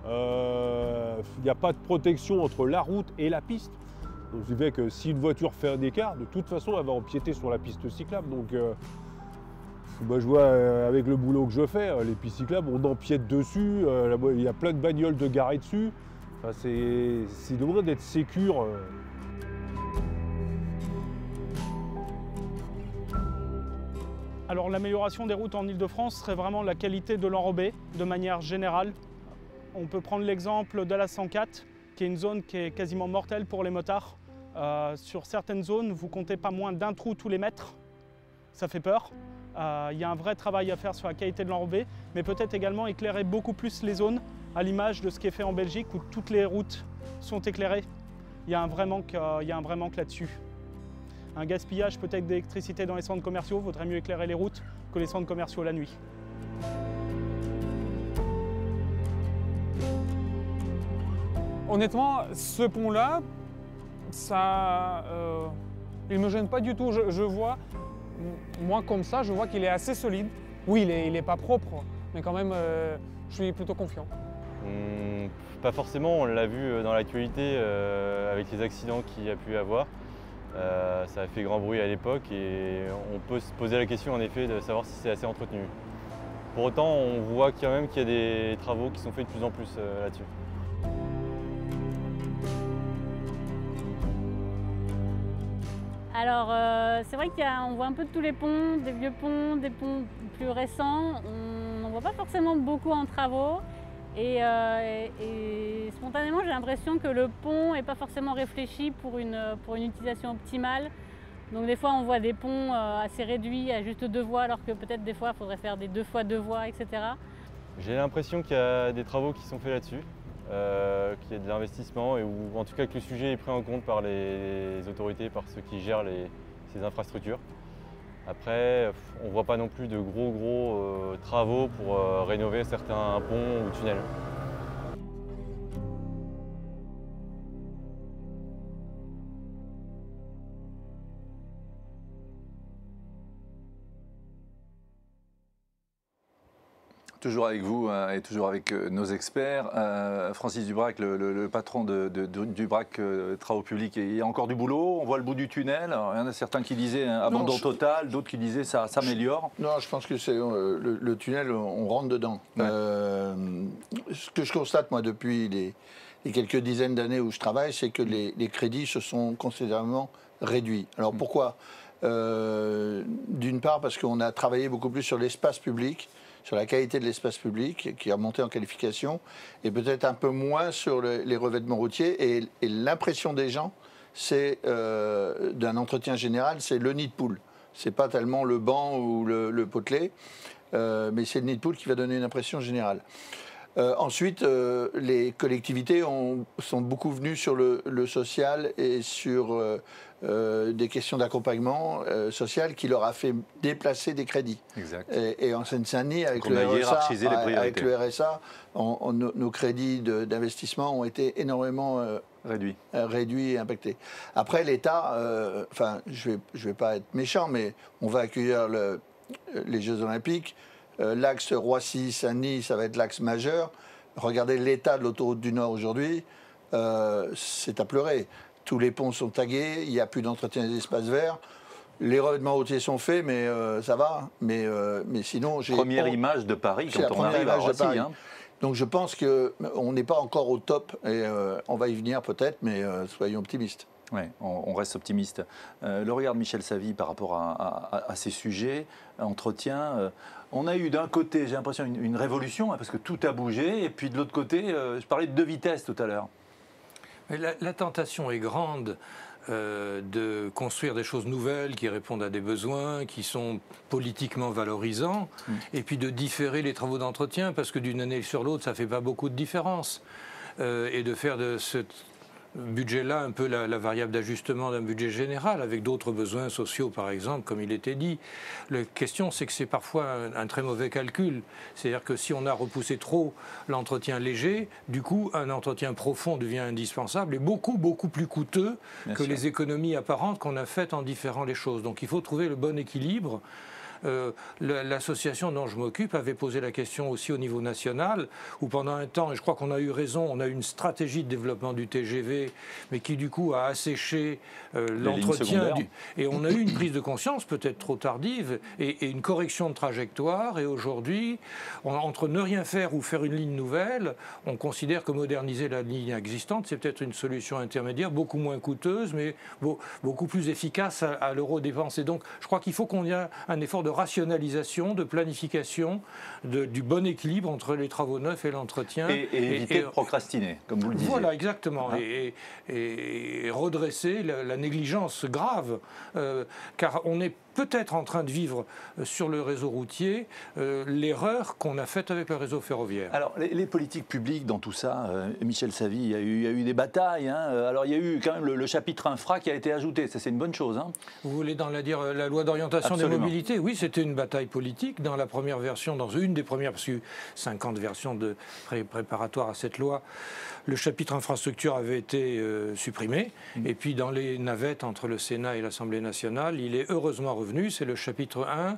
Il n'y a pas de protection entre la route et la piste. Donc ce qui fait que si une voiture fait un écart, de toute façon, elle va empiéter sur la piste cyclable. Donc moi, je vois avec le boulot que je fais, les pistes cyclables, on empiète dessus, il y a plein de bagnoles de garées dessus. Enfin, c'est loin d'être sécure. Alors l'amélioration des routes en Ile-de-France serait vraiment la qualité de l'enrobé de manière générale. On peut prendre l'exemple de la 104, qui est une zone qui est quasiment mortelle pour les motards. Sur certaines zones, vous comptez pas moins d'un trou tous les mètres. Ça fait peur. Il y a un vrai travail à faire sur la qualité de l'enrobé, mais peut-être également éclairer beaucoup plus les zones, à l'image de ce qui est fait en Belgique, où toutes les routes sont éclairées. Il y a un vrai manque là-dessus. Un gaspillage peut-être d'électricité dans les centres commerciaux, vaudrait mieux éclairer les routes que les centres commerciaux la nuit. Honnêtement, ce pont-là, il ne me gêne pas du tout. Je vois moi, comme ça, je vois qu'il est assez solide. Oui, il n'est pas propre, mais quand même, je suis plutôt confiant. Pas forcément, on l'a vu dans l'actualité avec les accidents qu'il y a pu y avoir. Ça a fait grand bruit à l'époque et on peut se poser la question en effet de savoir si c'est assez entretenu. Pour autant, on voit quand même qu'il y a des travaux qui sont faits de plus en plus là-dessus. Alors, c'est vrai qu'on voit un peu de tous les ponts, des vieux ponts, des ponts plus récents. On n'en voit pas forcément beaucoup en travaux. Et spontanément, j'ai l'impression que le pont n'est pas forcément réfléchi pour une utilisation optimale. Donc des fois, on voit des ponts assez réduits à juste 2 voies, alors que peut-être des fois, il faudrait faire des 2 fois 2 voies, etc. J'ai l'impression qu'il y a des travaux qui sont faits là-dessus, qu'il y a de l'investissement, ou en tout cas que le sujet est pris en compte par les autorités, par ceux qui gèrent ces infrastructures. Après, on ne voit pas non plus de gros travaux pour rénover certains ponts ou tunnels. Toujours avec vous et toujours avec nos experts. Francis Dubrac, le patron de Dubrac Travaux Publics, il y a encore du boulot, on voit le bout du tunnel. Alors, il y en a certains qui disaient abandon total, d'autres qui disaient ça s'améliore. Non, je pense que c'est le tunnel, on rentre dedans. Ouais. Ce que je constate, moi, depuis les quelques dizaines d'années où je travaille, c'est que les crédits se sont considérablement réduits. Alors pourquoi D'une part, parce qu'on a travaillé beaucoup plus sur l'espace public, sur la qualité de l'espace public, qui a monté en qualification, et peut-être un peu moins sur les revêtements routiers. Et l'impression des gens, c'est d'un entretien général, c'est le nid de poule. C'est pas tellement le banc ou le potelet, mais c'est le nid de poule qui va donner une impression générale. Ensuite, les collectivités sont beaucoup venues sur le social et sur des questions d'accompagnement social qui leur a fait déplacer des crédits. Exact. Et en Seine-Saint-Denis, avec le RSA, nos crédits d'investissement ont été énormément réduits et impactés. Après, l'État, je vais pas être méchant, mais on va accueillir les Jeux Olympiques. L'axe Roissy-Saint-Denis, ça va être l'axe majeur. Regardez l'état de l'autoroute du Nord aujourd'hui, c'est à pleurer. Tous les ponts sont tagués, il n'y a plus d'entretien des espaces verts. Les revêtements routiers sont faits, mais ça va. Mais sinon, première image de Paris quand on arrive à Roissy. Hein. Donc je pense qu'on n'est pas encore au top, et on va y venir peut-être, mais soyons optimistes. Oui, on reste optimiste. Le regard de Michel Savy par rapport à ces sujets, entretien, on a eu d'un côté, j'ai l'impression, une révolution, parce que tout a bougé, et puis de l'autre côté, je parlais de 2 vitesses tout à l'heure. La tentation est grande de construire des choses nouvelles qui répondent à des besoins, qui sont politiquement valorisants, et puis de différer les travaux d'entretien, parce que d'une année sur l'autre, ça ne fait pas beaucoup de différence. Et de faire de ce budget-là un peu la variable d'ajustement d'un budget général, avec d'autres besoins sociaux, par exemple, comme il était dit. La question, c'est que c'est parfois un très mauvais calcul. C'est-à-dire que si on a repoussé trop l'entretien léger, du coup, un entretien profond devient indispensable et beaucoup plus coûteux que les économies apparentes qu'on a faites en différant les choses. Donc il faut trouver le bon équilibre. L'association dont je m'occupe avait posé la question aussi au niveau national, où pendant un temps, et je crois qu'on a eu raison, on a eu une stratégie de développement du TGV, mais qui du coup a asséché l'entretien. Et on a eu une prise de conscience peut-être trop tardive et une correction de trajectoire. Et aujourd'hui, entre ne rien faire ou faire une ligne nouvelle, on considère que moderniser la ligne existante, c'est peut-être une solution intermédiaire, beaucoup moins coûteuse, mais beaucoup plus efficace à l'euro dépensé. Donc je crois qu'il faut qu'on y ait un effort de rationalisation, de planification, du bon équilibre entre les travaux neufs et l'entretien. Et éviter de procrastiner, comme vous le disiez. Voilà, exactement. Hein? Et redresser la négligence grave, car on est peut-être en train de vivre sur le réseau routier l'erreur qu'on a faite avec le réseau ferroviaire. Alors, les politiques publiques dans tout ça, Michel Savy, il y a eu des batailles. Hein. Alors, il y a eu quand même le chapitre infra qui a été ajouté. Ça, c'est une bonne chose. Hein. Vous voulez la loi d'orientation des mobilités? Oui, c'était une bataille politique. Dans la première version, dans une des premières, parce qu'il y a eu 50 versions préparatoires à cette loi, le chapitre infrastructure avait été supprimé. Et puis, dans les navettes entre le Sénat et l'Assemblée nationale, il est heureusement revenu revenu, c'est le chapitre 1,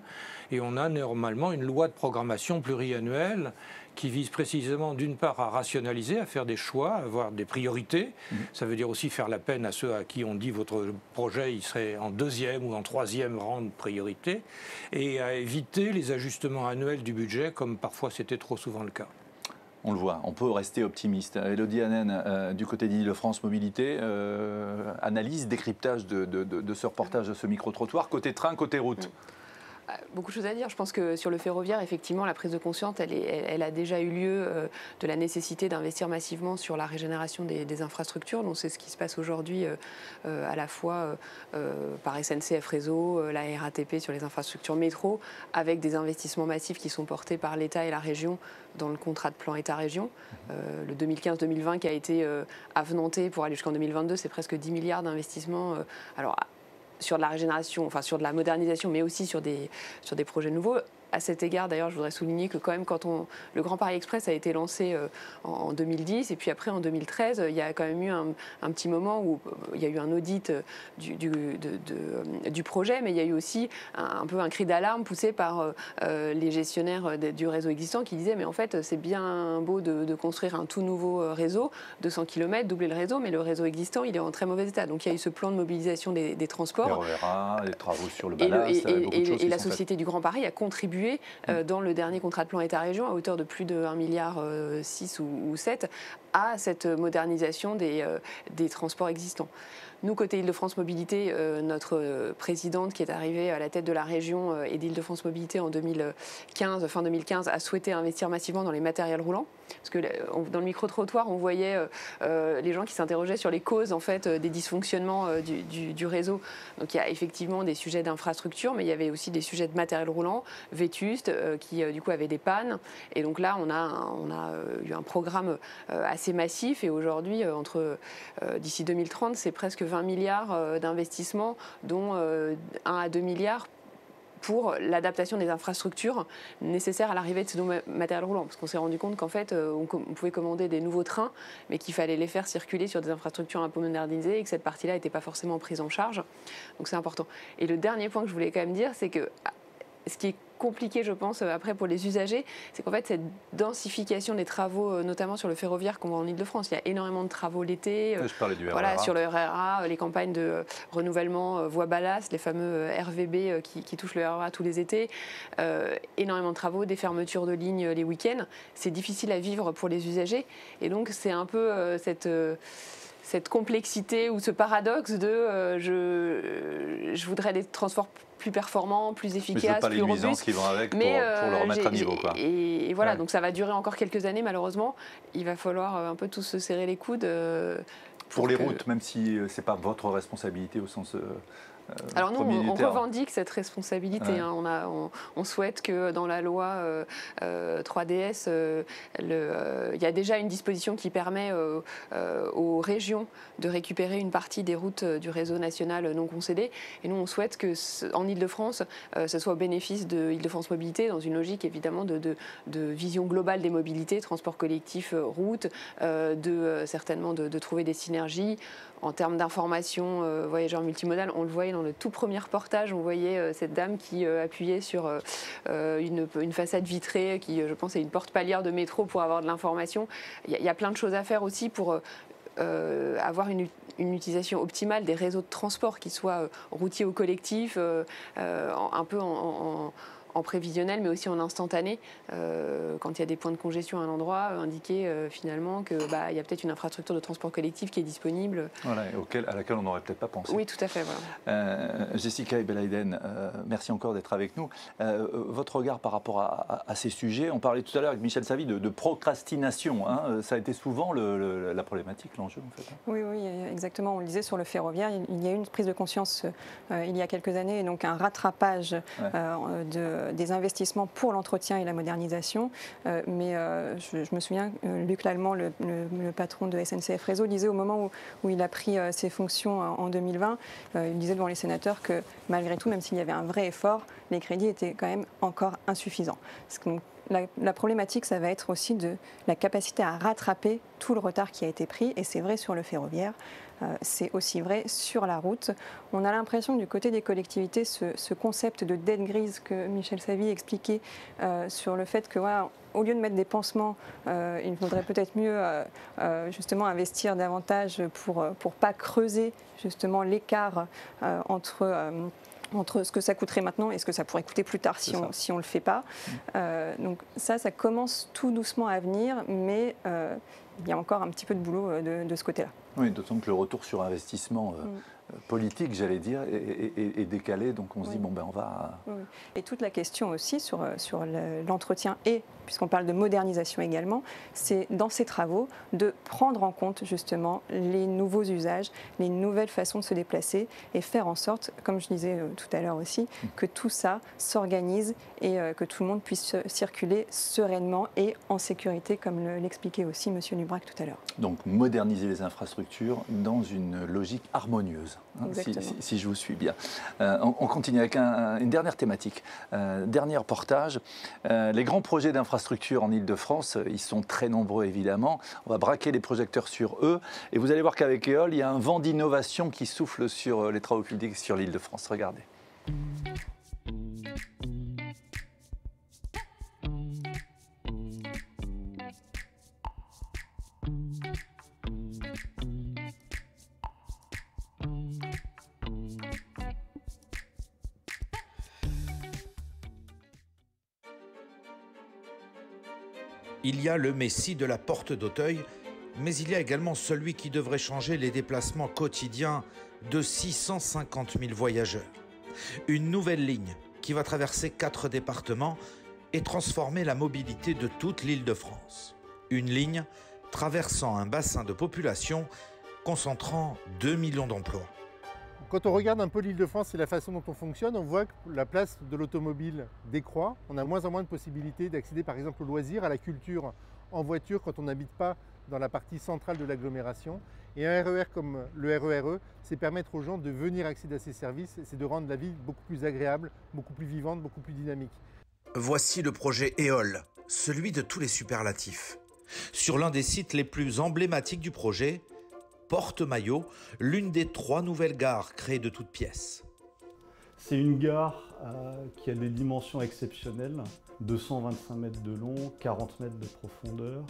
et on a normalement une loi de programmation pluriannuelle qui vise précisément d'une part à rationaliser, à faire des choix, à avoir des priorités. Ça veut dire aussi faire la peine à ceux à qui on dit votre projet il serait en 2e ou en 3e rang de priorité, et à éviter les ajustements annuels du budget comme parfois c'était trop souvent le cas. On le voit, on peut rester optimiste. Élodie Hanen, du côté d'Île-de-France Mobilité, analyse, décryptage de ce reportage, de ce micro-trottoir, côté train, côté route. Beaucoup de choses à dire. Je pense que sur le ferroviaire, effectivement, la prise de conscience, elle a déjà eu lieu de la nécessité d'investir massivement sur la régénération des infrastructures. Donc c'est ce qui se passe aujourd'hui à la fois par SNCF Réseau, la RATP sur les infrastructures métro, avec des investissements massifs qui sont portés par l'État et la région dans le contrat de plan État-région. Le 2015-2020 qui a été avenanté pour aller jusqu'en 2022, c'est presque 10 milliards d'investissements. Alors, sur de la régénération, enfin sur de la modernisation, mais aussi sur des projets nouveaux. À cet égard, d'ailleurs, je voudrais souligner que quand même, le Grand Paris Express a été lancé en 2010, et puis après, en 2013, il y a quand même eu un petit moment où il y a eu un audit du projet, mais il y a eu aussi un peu un cri d'alarme poussé par les gestionnaires du réseau existant qui disaient, mais en fait, c'est bien beau de construire un tout nouveau réseau, 200 km, doubler le réseau, mais le réseau existant, il est en très mauvais état. Donc il y a eu ce plan de mobilisation des transports. Les travaux sur le ballast, et la Société du Grand Paris a contribué dans le dernier contrat de plan État-région à hauteur de plus de 1,6 milliard ou 7 à cette modernisation des transports existants. Nous, côté Île-de-France Mobilité, notre présidente qui est arrivée à la tête de la région et d'Île-de-France Mobilité en 2015, fin 2015, a souhaité investir massivement dans les matériels roulants. Parce que dans le micro-trottoir, on voyait les gens qui s'interrogeaient sur les causes en fait, des dysfonctionnements du réseau. Donc il y a effectivement des sujets d'infrastructure, mais il y avait aussi des sujets de matériel roulant, vétustes, qui du coup avaient des pannes. Et donc là, on a eu un programme assez massif. Et aujourd'hui, d'ici 2030, c'est presque 20 milliards d'investissements, dont 1 à 2 milliards pour l'adaptation des infrastructures nécessaires à l'arrivée de ces nouveaux matériels roulants. Parce qu'on s'est rendu compte qu'en fait, on pouvait commander des nouveaux trains, mais qu'il fallait les faire circuler sur des infrastructures un peu modernisées et que cette partie-là n'était pas forcément prise en charge. Donc c'est important. Et le dernier point que je voulais quand même dire, c'est que ce qui est compliqué, je pense, après pour les usagers, c'est qu'en fait, cette densification des travaux, notamment sur le ferroviaire qu'on voit en Ile-de-France, il y a énormément de travaux l'été. Je parlais du RERA. Voilà, sur le RERA, les campagnes de renouvellement voie ballast, les fameux RVB qui touchent le RERA tous les étés. Énormément de travaux, des fermetures de lignes les week-ends. C'est difficile à vivre pour les usagers. Et donc, c'est un peu cette complexité ou ce paradoxe de je voudrais des transports plus performants, plus efficaces, plus robustes. Qui vont avec pour le remettre à niveau. Quoi. Et voilà, donc ça va durer encore quelques années malheureusement. Il va falloir un peu tous se serrer les coudes. Pour les routes, même si ce n'est pas votre responsabilité au sens... Alors nous, on revendique cette responsabilité. Ouais. Hein. On souhaite que dans la loi 3DS, il y a déjà une disposition qui permet aux régions de récupérer une partie des routes du réseau national non concédé. Et nous, on souhaite qu'en Ile-de-France, ce soit au bénéfice de Île-de-France Mobilité, dans une logique évidemment de vision globale des mobilités, transport collectif, route, certainement de trouver des synergies. En termes d'information voyageurs multimodal, on le voyait dans le tout premier reportage, on voyait cette dame qui appuyait sur une façade vitrée qui, je pense, est une porte palière de métro pour avoir de l'information. Il y a plein de choses à faire aussi pour avoir une utilisation optimale des réseaux de transport, qui soient routiers ou collectifs, un peu en prévisionnel, mais aussi en instantané, quand il y a des points de congestion à un endroit, indiquer finalement qu'il y a peut-être une infrastructure de transport collectif qui est disponible. Voilà, à laquelle on n'aurait peut-être pas pensé. Oui, tout à fait. Voilà. Jessica Ebelaïden, merci encore d'être avec nous. Votre regard par rapport à ces sujets, on parlait tout à l'heure avec Michel Savy de procrastination. Hein, ça a été souvent la problématique, l'enjeu en fait. Oui, exactement. On le disait sur le ferroviaire, il y a eu une prise de conscience il y a quelques années, et donc un rattrapage des investissements pour l'entretien et la modernisation. Mais je me souviens, Luc Lallemand, le patron de SNCF Réseau, disait au moment où il a pris ses fonctions en 2020, il disait devant les sénateurs que malgré tout, même s'il y avait un vrai effort, les crédits étaient quand même encore insuffisants. La problématique, ça va être aussi de la capacité à rattraper tout le retard qui a été pris, et c'est vrai sur le ferroviaire. c'est aussi vrai sur la route. On a l'impression que du côté des collectivités, ce concept de dette grise que Michel Savy expliquait sur le fait que voilà, au lieu de mettre des pansements, il faudrait peut-être mieux justement investir davantage pour pas creuser justement l'écart entre ce que ça coûterait maintenant et ce que ça pourrait coûter plus tard si on ne le fait pas. Donc ça commence tout doucement à venir, mais il y a encore un petit peu de boulot de ce côté-là. Oui, d'autant que le retour sur investissement politique, j'allais dire, est décalé, donc on se dit, bon ben on va... Oui. Et toute la question aussi sur l'entretien et, puisqu'on parle de modernisation également, c'est dans ces travaux de prendre en compte justement les nouveaux usages, les nouvelles façons de se déplacer et faire en sorte, comme je disais tout à l'heure aussi, que tout ça s'organise et que tout le monde puisse circuler sereinement et en sécurité, comme l'expliquait aussi M. Nubrac tout à l'heure. Donc moderniser les infrastructures dans une logique harmonieuse, hein, si je vous suis bien. On continue avec une dernière thématique, dernier reportage. Les grands projets d'infrastructure en Ile-de-France, ils sont très nombreux évidemment. On va braquer les projecteurs sur eux et vous allez voir qu'avec EOL, il y a un vent d'innovation qui souffle sur les travaux publics sur l'Île-de-France. Regardez. Il y a le Messie de la Porte d'Auteuil, mais il y a également celui qui devrait changer les déplacements quotidiens de 650 000 voyageurs. Une nouvelle ligne qui va traverser 4 départements et transformer la mobilité de toute l'Île-de-France. Une ligne traversant un bassin de population concentrant 2 millions d'emplois. Quand on regarde un peu l'Île-de-France et la façon dont on fonctionne, on voit que la place de l'automobile décroît. On a moins en moins de possibilités d'accéder par exemple au loisir, à la culture en voiture quand on n'habite pas dans la partie centrale de l'agglomération. Et un RER comme le RERE, c'est permettre aux gens de venir accéder à ces services, c'est de rendre la vie beaucoup plus agréable, beaucoup plus vivante, beaucoup plus dynamique. Voici le projet EOL, celui de tous les superlatifs. Sur l'un des sites les plus emblématiques du projet, Porte-Maillot, l'une des 3 nouvelles gares créées de toutes pièces. C'est une gare qui a des dimensions exceptionnelles, 225 mètres de long, 40 mètres de profondeur.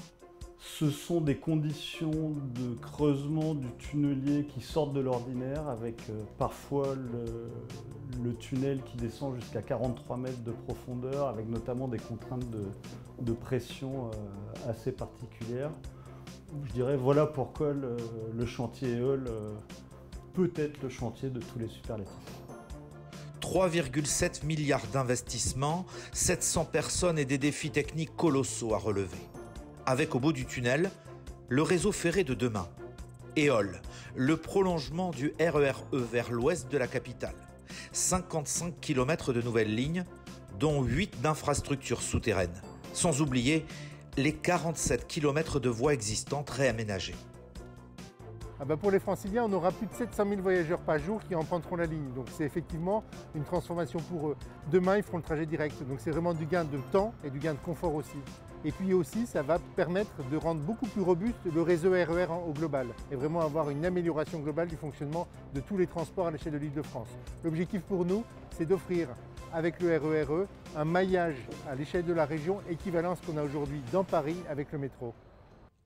Ce sont des conditions de creusement du tunnelier qui sortent de l'ordinaire, avec parfois le tunnel qui descend jusqu'à 43 mètres de profondeur, avec notamment des contraintes de pression assez particulières. Je dirais, voilà pourquoi le chantier EOL peut être le chantier de tous les superlatifs. 3,7 milliards d'investissements, 700 personnes et des défis techniques colossaux à relever. Avec au bout du tunnel, le réseau ferré de demain. EOL, le prolongement du RERE vers l'ouest de la capitale. 55 km de nouvelles lignes, dont 8 d'infrastructures souterraines. Sans oublier les 47 km de voies existantes réaménagées. Pour les Franciliens, on aura plus de 700 000 voyageurs par jour qui emprunteront la ligne. Donc c'est effectivement une transformation pour eux. Demain, ils feront le trajet direct. Donc c'est vraiment du gain de temps et du gain de confort aussi. Et puis aussi, ça va permettre de rendre beaucoup plus robuste le réseau RER au global et vraiment avoir une amélioration globale du fonctionnement de tous les transports à l'échelle de l'Île-de-France. L'objectif pour nous, c'est d'offrir avec le RERE un maillage à l'échelle de la région équivalent à ce qu'on a aujourd'hui dans Paris avec le métro.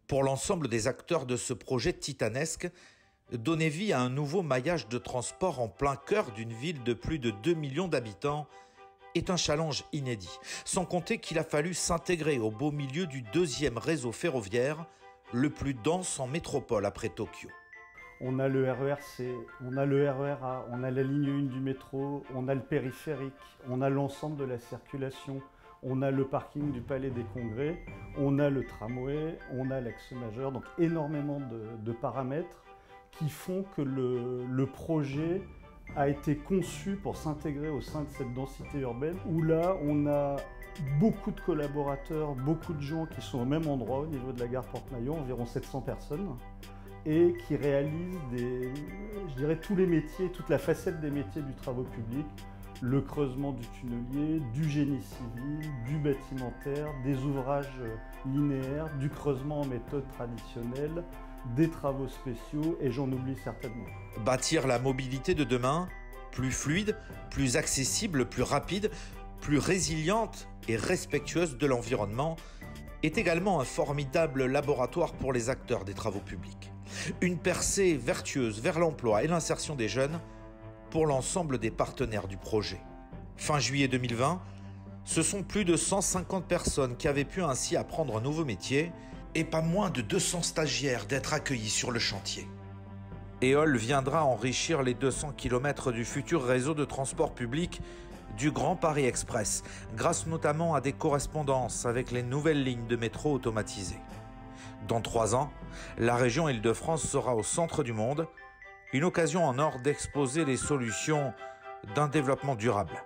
Pour l'ensemble des acteurs de ce projet titanesque, donner vie à un nouveau maillage de transport en plein cœur d'une ville de plus de 2 millions d'habitants est un challenge inédit. Sans compter qu'il a fallu s'intégrer au beau milieu du 2e réseau ferroviaire, le plus dense en métropole après Tokyo. On a le RERC, on a le RERA, on a la ligne 1 du métro, on a le périphérique, on a l'ensemble de la circulation, on a le parking du Palais des Congrès, on a le tramway, on a l'axe majeur, donc énormément de paramètres qui font que le projet a été conçu pour s'intégrer au sein de cette densité urbaine où là on a beaucoup de collaborateurs, beaucoup de gens qui sont au même endroit au niveau de la gare Porte-Maillot, environ 700 personnes, et qui réalisent tous les métiers, toute la facette des métiers du travaux public, le creusement du tunnelier, du génie civil, du bâtimentaire, des ouvrages linéaires, du creusement en méthode traditionnelle, des travaux spéciaux et j'en oublie certainement. Bâtir la mobilité de demain, plus fluide, plus accessible, plus rapide, plus résiliente et respectueuse de l'environnement, est également un formidable laboratoire pour les acteurs des travaux publics. Une percée vertueuse vers l'emploi et l'insertion des jeunes pour l'ensemble des partenaires du projet. Fin juillet 2020, ce sont plus de 150 personnes qui avaient pu ainsi apprendre un nouveau métier et pas moins de 200 stagiaires d'être accueillis sur le chantier. EOL viendra enrichir les 200 km du futur réseau de transport public du Grand Paris Express, grâce notamment à des correspondances avec les nouvelles lignes de métro automatisées. Dans 3 ans, la région Île-de-France sera au centre du monde, une occasion en or d'exposer les solutions d'un développement durable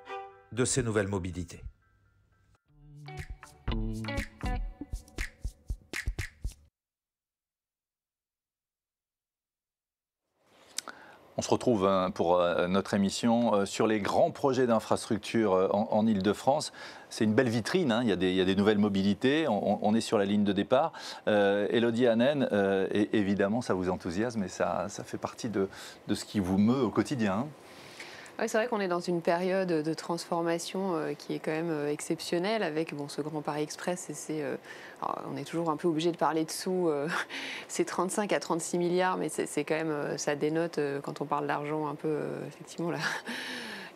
de ces nouvelles mobilités. On se retrouve pour notre émission sur les grands projets d'infrastructure en Île-de-France. C'est une belle vitrine, hein. Il y a des nouvelles mobilités, on est sur la ligne de départ. Élodie Hanen, évidemment ça vous enthousiasme et ça fait partie de ce qui vous meut au quotidien. Hein. Oui, c'est vrai qu'on est dans une période de transformation qui est quand même exceptionnelle avec ce Grand Paris Express. On est toujours un peu obligé de parler de sous, c'est 35 à 36 milliards, mais c'est quand même, ça dénote quand on parle d'argent un peu, effectivement, là.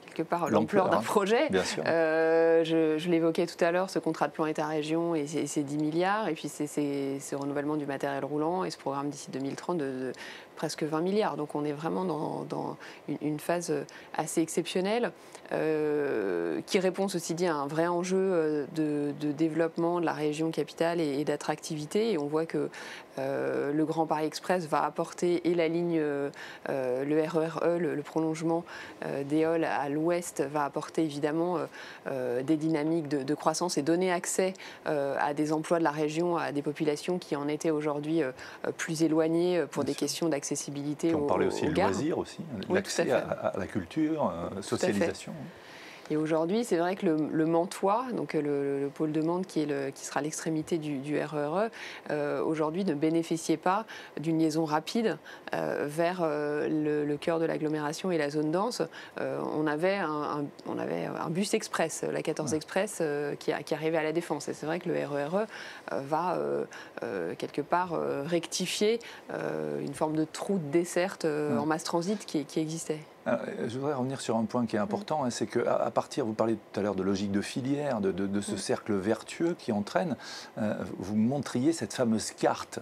Quelque part l'ampleur d'un projet. Bien sûr. Je l'évoquais tout à l'heure, ce contrat de plan État-région et ces 10 milliards, et puis c'est ce renouvellement du matériel roulant et ce programme d'ici 2030 de presque 20 milliards. Donc on est vraiment dans une phase assez exceptionnelle qui répond, ceci dit, à un vrai enjeu de développement de la région capitale et d'attractivité. Et on voit que le Grand Paris Express va apporter et la ligne, le RER E, le prolongement d'EOL à l'ouest, va apporter évidemment des dynamiques de croissance et donner accès à des emplois de la région, à des populations qui en étaient aujourd'hui plus éloignées pour des questions d'accessibilité aux gares. On parlait aussi de loisirs aussi, l'accès à la culture, socialisation. Et aujourd'hui, c'est vrai que le Mantois, donc le pôle de Mantes qui sera à l'extrémité du RER E, aujourd'hui ne bénéficiait pas d'une liaison rapide vers le cœur de l'agglomération et la zone dense. On avait un bus express, la 14 Express, qui arrivait à la Défense. Et c'est vrai que le RER E va quelque part rectifier une forme de trou de desserte en mass transit qui existait. Je voudrais revenir sur un point qui est important, c'est qu'à partir, vous parlez tout à l'heure de logique de filière, de ce cercle vertueux qui entraîne, vous montriez cette fameuse carte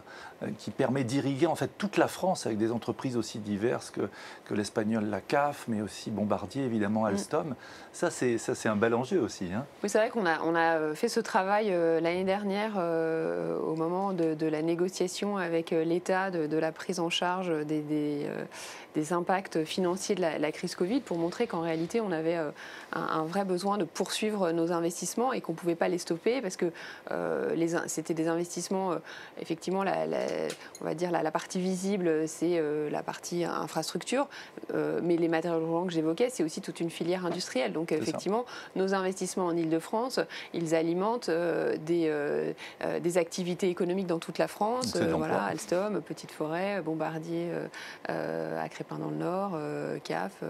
qui permet d'irriguer en fait toute la France avec des entreprises aussi diverses que l'espagnol la CAF, mais aussi Bombardier, évidemment Alstom. Ça, c'est un bel enjeu aussi. Hein. Oui, c'est vrai qu'on a fait ce travail l'année dernière au moment de la négociation avec l'État de la prise en charge des impacts financiers de la crise Covid pour montrer qu'en réalité, on avait un vrai besoin de poursuivre nos investissements et qu'on ne pouvait pas les stopper parce que c'était des investissements, effectivement, on va dire la partie visible, c'est la partie infrastructure, mais les matériaux roulants que j'évoquais, c'est aussi toute une filière industrielle. Donc, effectivement, nos investissements en Île-de-France, ils alimentent des activités économiques dans toute la France. Voilà, Alstom, Petite Forêt, Bombardier, à Crépin dans le Nord, CAF,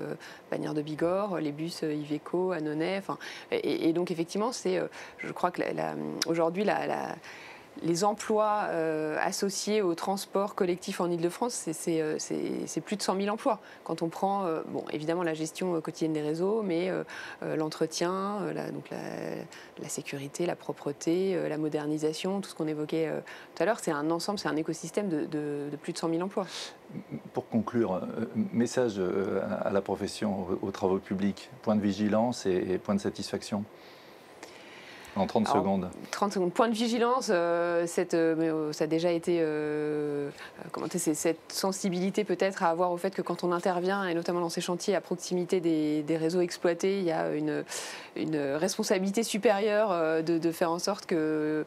Bagnères de Bigorre, les bus Iveco, Annonay. Et donc, effectivement, je crois que aujourd'hui, les emplois associés au transport collectif en Île-de-France, c'est plus de 100 000 emplois. Quand on prend, évidemment, la gestion quotidienne des réseaux, mais l'entretien, la sécurité, la propreté, la modernisation, tout ce qu'on évoquait tout à l'heure, c'est un ensemble, c'est un écosystème de plus de 100 000 emplois. Pour conclure, message à la profession, aux travaux publics, point de vigilance et point de satisfaction. En 30 secondes. 30 secondes. Point de vigilance, ça a déjà été commenté, c'est cette sensibilité peut-être à avoir au fait que quand on intervient, et notamment dans ces chantiers à proximité des réseaux exploités, il y a une responsabilité supérieure de faire en sorte que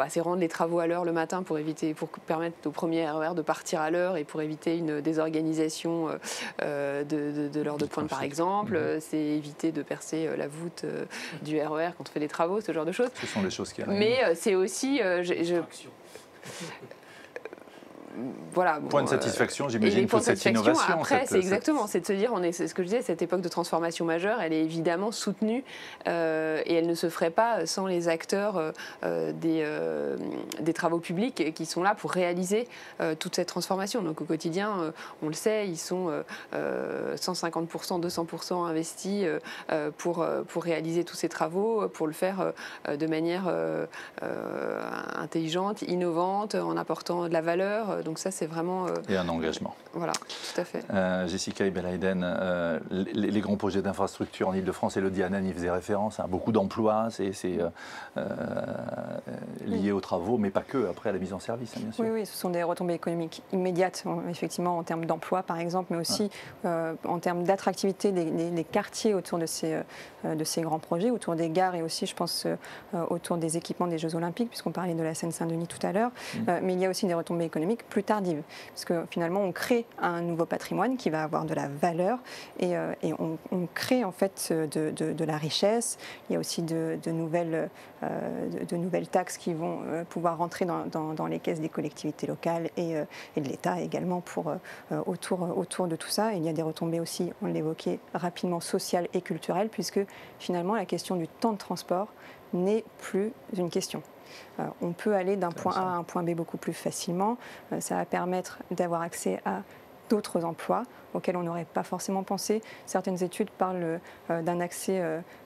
c'est rendre les travaux à l'heure le matin pour permettre au premier RER de partir à l'heure et pour éviter une désorganisation de l'heure de pointe par exemple. C'est éviter de percer la voûte du RER quand on fait des travaux, ce genre de choses. Ce sont des choses qui arrivent. Mais c'est aussi... voilà. Point de satisfaction, j'imagine, il faut cette innovation. Après, c'est exactement, c'est de se dire, c'est ce que je disais, cette époque de transformation majeure, elle est évidemment soutenue et elle ne se ferait pas sans les acteurs des travaux publics qui sont là pour réaliser toute cette transformation. Donc au quotidien, on le sait, ils sont 150%, 200% investis pour réaliser tous ces travaux, pour le faire de manière intelligente, innovante, en apportant de la valeur. Donc ça, c'est vraiment... et un engagement. Voilà, tout à fait. Jessica Ibelhaiden, les grands projets d'infrastructure en Ile-de-France, Elodie Hanan y faisait référence, beaucoup d'emplois, c'est lié aux travaux, mais pas que, après à la mise en service, bien sûr. Oui, ce sont des retombées économiques immédiates, effectivement, en termes d'emploi, par exemple, mais aussi en termes d'attractivité des quartiers autour de ces grands projets, autour des gares et aussi, je pense, autour des équipements des Jeux Olympiques, puisqu'on parlait de la Seine-Saint-Denis tout à l'heure. Mais il y a aussi des retombées économiques plus tardives, parce que finalement, on crée un nouveau patrimoine qui va avoir de la valeur et on crée en fait de la richesse. Il y a aussi de nouvelles taxes qui vont pouvoir rentrer dans les caisses des collectivités locales et de l'État également autour de tout ça. Et il y a des retombées aussi, on l'évoquait rapidement, sociales et culturelles, puisque finalement la question du temps de transport n'est plus une question. On peut aller d'un point A à un point B beaucoup plus facilement. Ça va permettre d'avoir accès à d'autres emplois auxquels on n'aurait pas forcément pensé. Certaines études parlent d'un accès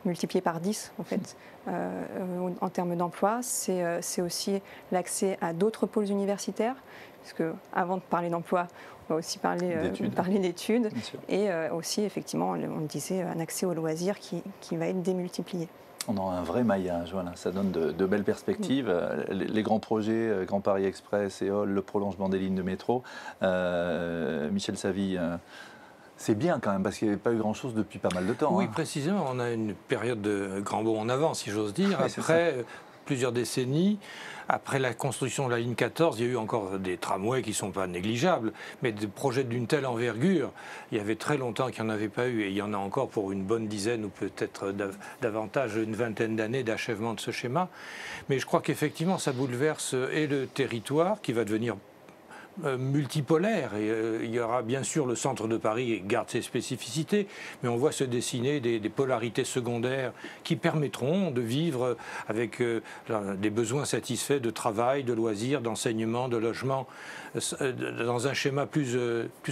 multiplié par 10 en fait. En termes d'emploi, c'est aussi l'accès à d'autres pôles universitaires, parce que avant de parler d'emploi, on va aussi parler d'études et aussi effectivement, on disait, un accès aux loisirs qui va être démultiplié. On a un vrai maillage, voilà, ça donne de belles perspectives. Les grands projets, Grand Paris Express, EOL, le prolongement des lignes de métro. Michel Savy, c'est bien quand même, parce qu'il n'y avait pas eu grand-chose depuis pas mal de temps. Oui, précisément, on a une période de grand bond en avant, si j'ose dire. Après plusieurs décennies, après la construction de la ligne 14, il y a eu encore des tramways qui ne sont pas négligeables, mais des projets d'une telle envergure, il y avait très longtemps qu'il n'y en avait pas eu, et il y en a encore pour une bonne dizaine ou peut-être davantage, une vingtaine d'années d'achèvement de ce schéma. Mais je crois qu'effectivement, ça bouleverse et le territoire qui va devenir multipolaire. Et, il y aura bien sûr le centre de Paris qui garde ses spécificités, mais on voit se dessiner des polarités secondaires qui permettront de vivre avec des besoins satisfaits de travail, de loisirs, d'enseignement, de logement, dans un schéma plus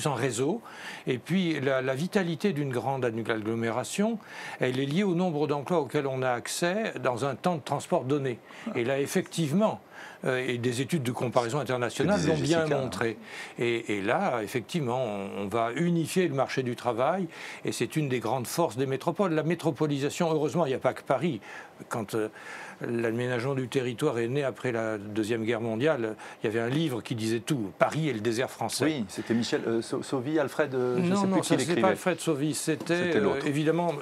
en réseau. Et puis la vitalité d'une grande agglomération, elle est liée au nombre d'emplois auxquels on a accès dans un temps de transport donné. Et là, effectivement, et des études de comparaison internationale l'ont bien montré. Et là, effectivement, on va unifier le marché du travail, et c'est une des grandes forces des métropoles. La métropolisation, heureusement, il n'y a pas que Paris. Quand l'aménagement du territoire est né après la Deuxième Guerre mondiale, il y avait un livre qui disait tout. Paris et le désert français. Oui, c'était Michel Sauvy, Alfred, je ne sais plus qui l'écrivait. Non, pas Alfred Sauvy, c'était évidemment,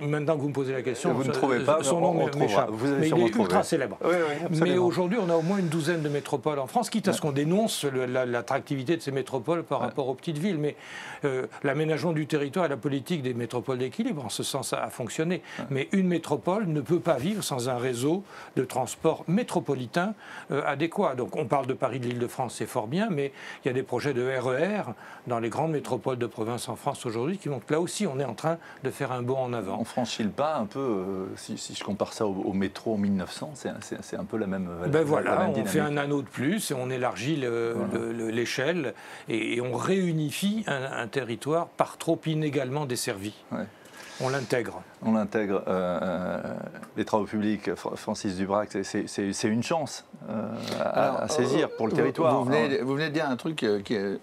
maintenant que vous me posez la question, vous ne trouvez pas, son nom m'échappe. Mais il est ultra célèbre. Oui, mais aujourd'hui, on a au moins une douzaine de métropoles en France, quitte à ce qu'on dénonce l'attractivité de ces métropoles par rapport aux petites villes. Mais l'aménagement du territoire et la politique des métropoles d'équilibre, en ce sens, a fonctionné. Mais une métropole ne peut pas vivre sans un réseau de transport métropolitain adéquat. Donc on parle de Paris, de l'Île-de-France, c'est fort bien, mais il y a des projets de RER dans les grandes métropoles de province en France aujourd'hui qui montrent que là aussi on est en train de faire un bond en avant. On franchit le pas un peu, si je compare ça au métro en 1900, c'est un peu la même ben voilà, on fait un anneau de plus et on élargit l'échelle et on réunifie un territoire par trop inégalement desservi. Ouais. On l'intègre. On l'intègre. Les travaux publics, Francis Dubrac, c'est une chance à saisir pour le territoire. Vous venez de dire un truc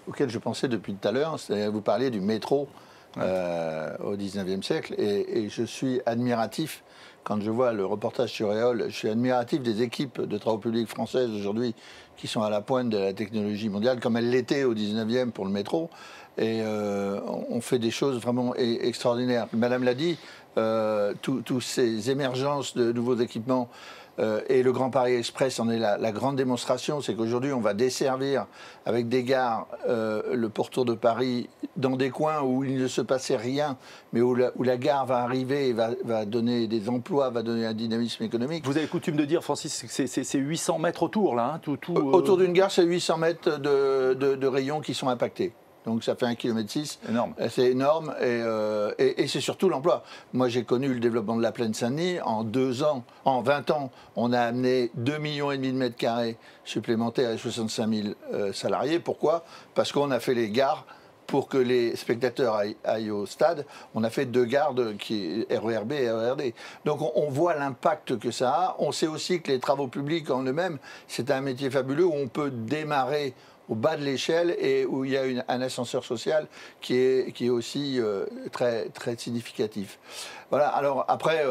auquel je pensais depuis tout à l'heure. Vous parliez du métro au XIXe siècle. Et je suis admiratif, quand je vois le reportage sur EOL, je suis admiratif des équipes de travaux publics françaises aujourd'hui qui sont à la pointe de la technologie mondiale, comme elles l'étaient au XIXe pour le métro. Et on fait des choses vraiment extraordinaires. Madame l'a dit, tous ces émergences de nouveaux équipements et le Grand Paris Express en est la grande démonstration, c'est qu'aujourd'hui on va desservir avec des gares le pourtour de Paris dans des coins où il ne se passait rien, mais où la gare va arriver et va donner des emplois, va donner un dynamisme économique. Vous avez coutume de dire, Francis, que c'est 800 mètres autour, là, hein, Autour d'une gare, c'est 800 mètres de rayons qui sont impactés. Donc ça fait 1,6 km. Énorme. C'est énorme et c'est surtout l'emploi. Moi j'ai connu le développement de la plaine Saint-Denis. En 20 ans, on a amené 2,5 millions de mètres carrés supplémentaires et 65 000 salariés. Pourquoi? Parce qu'on a fait les gares pour que les spectateurs aillent au stade. On a fait 2 gares qui RERB et RERD. Donc on voit l'impact que ça a. On sait aussi que les travaux publics en eux-mêmes, c'est un métier fabuleux où on peut démarrer au bas de l'échelle et où il y a un ascenseur social qui est aussi très, très significatif. Voilà, alors après,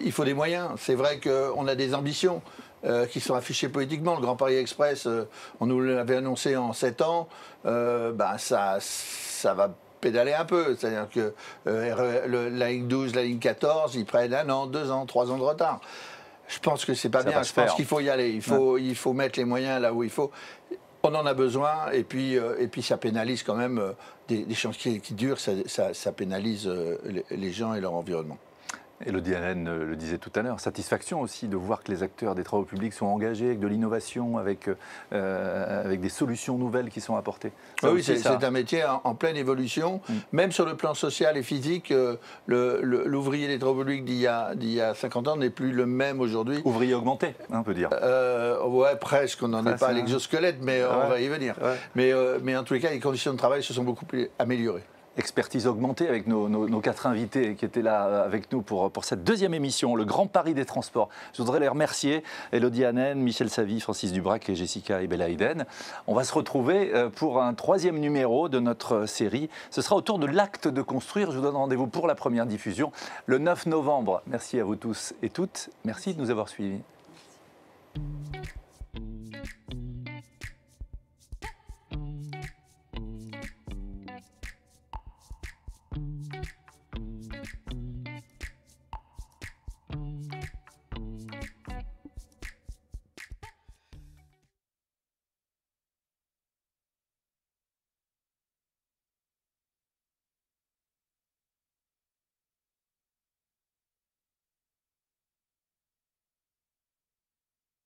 il faut des moyens. C'est vrai qu'on a des ambitions qui sont affichées politiquement. Le Grand Paris Express, on nous l'avait annoncé en 7 ans, ça va pédaler un peu. C'est-à-dire que la ligne 12, la ligne 14, ils prennent 1 an, 2 ans, 3 ans de retard. Je pense que c'est pas bien. Je pense qu'il faut y aller. Il faut mettre les moyens là où il faut. On en a besoin. Et puis ça pénalise quand même des chantiers qui durent. Ça pénalise les gens et leur environnement. Élodie Hanen le disait tout à l'heure, satisfaction aussi de voir que les acteurs des travaux publics sont engagés avec de l'innovation, avec des solutions nouvelles qui sont apportées. Oui, c'est un métier en pleine évolution, même sur le plan social et physique. L'ouvrier des travaux publics d'il y a 50 ans n'est plus le même aujourd'hui. Ouvrier augmenté, on peut dire. Ouais, presque, on n'en est pas à l'exosquelette, mais on va y venir. Ouais. Mais en tous les cas, les conditions de travail se sont beaucoup plus améliorées. Expertise augmentée avec nos 4 invités qui étaient là avec nous pour cette deuxième émission, le Grand Paris des Transports. Je voudrais les remercier, Élodie Hanen, Michel Savy, Francis Dubrac et Jessica Ebelaïden. On va se retrouver pour un 3e numéro de notre série. Ce sera autour de l'acte de construire. Je vous donne rendez-vous pour la première diffusion le 9 novembre. Merci à vous tous et toutes. Merci de nous avoir suivis.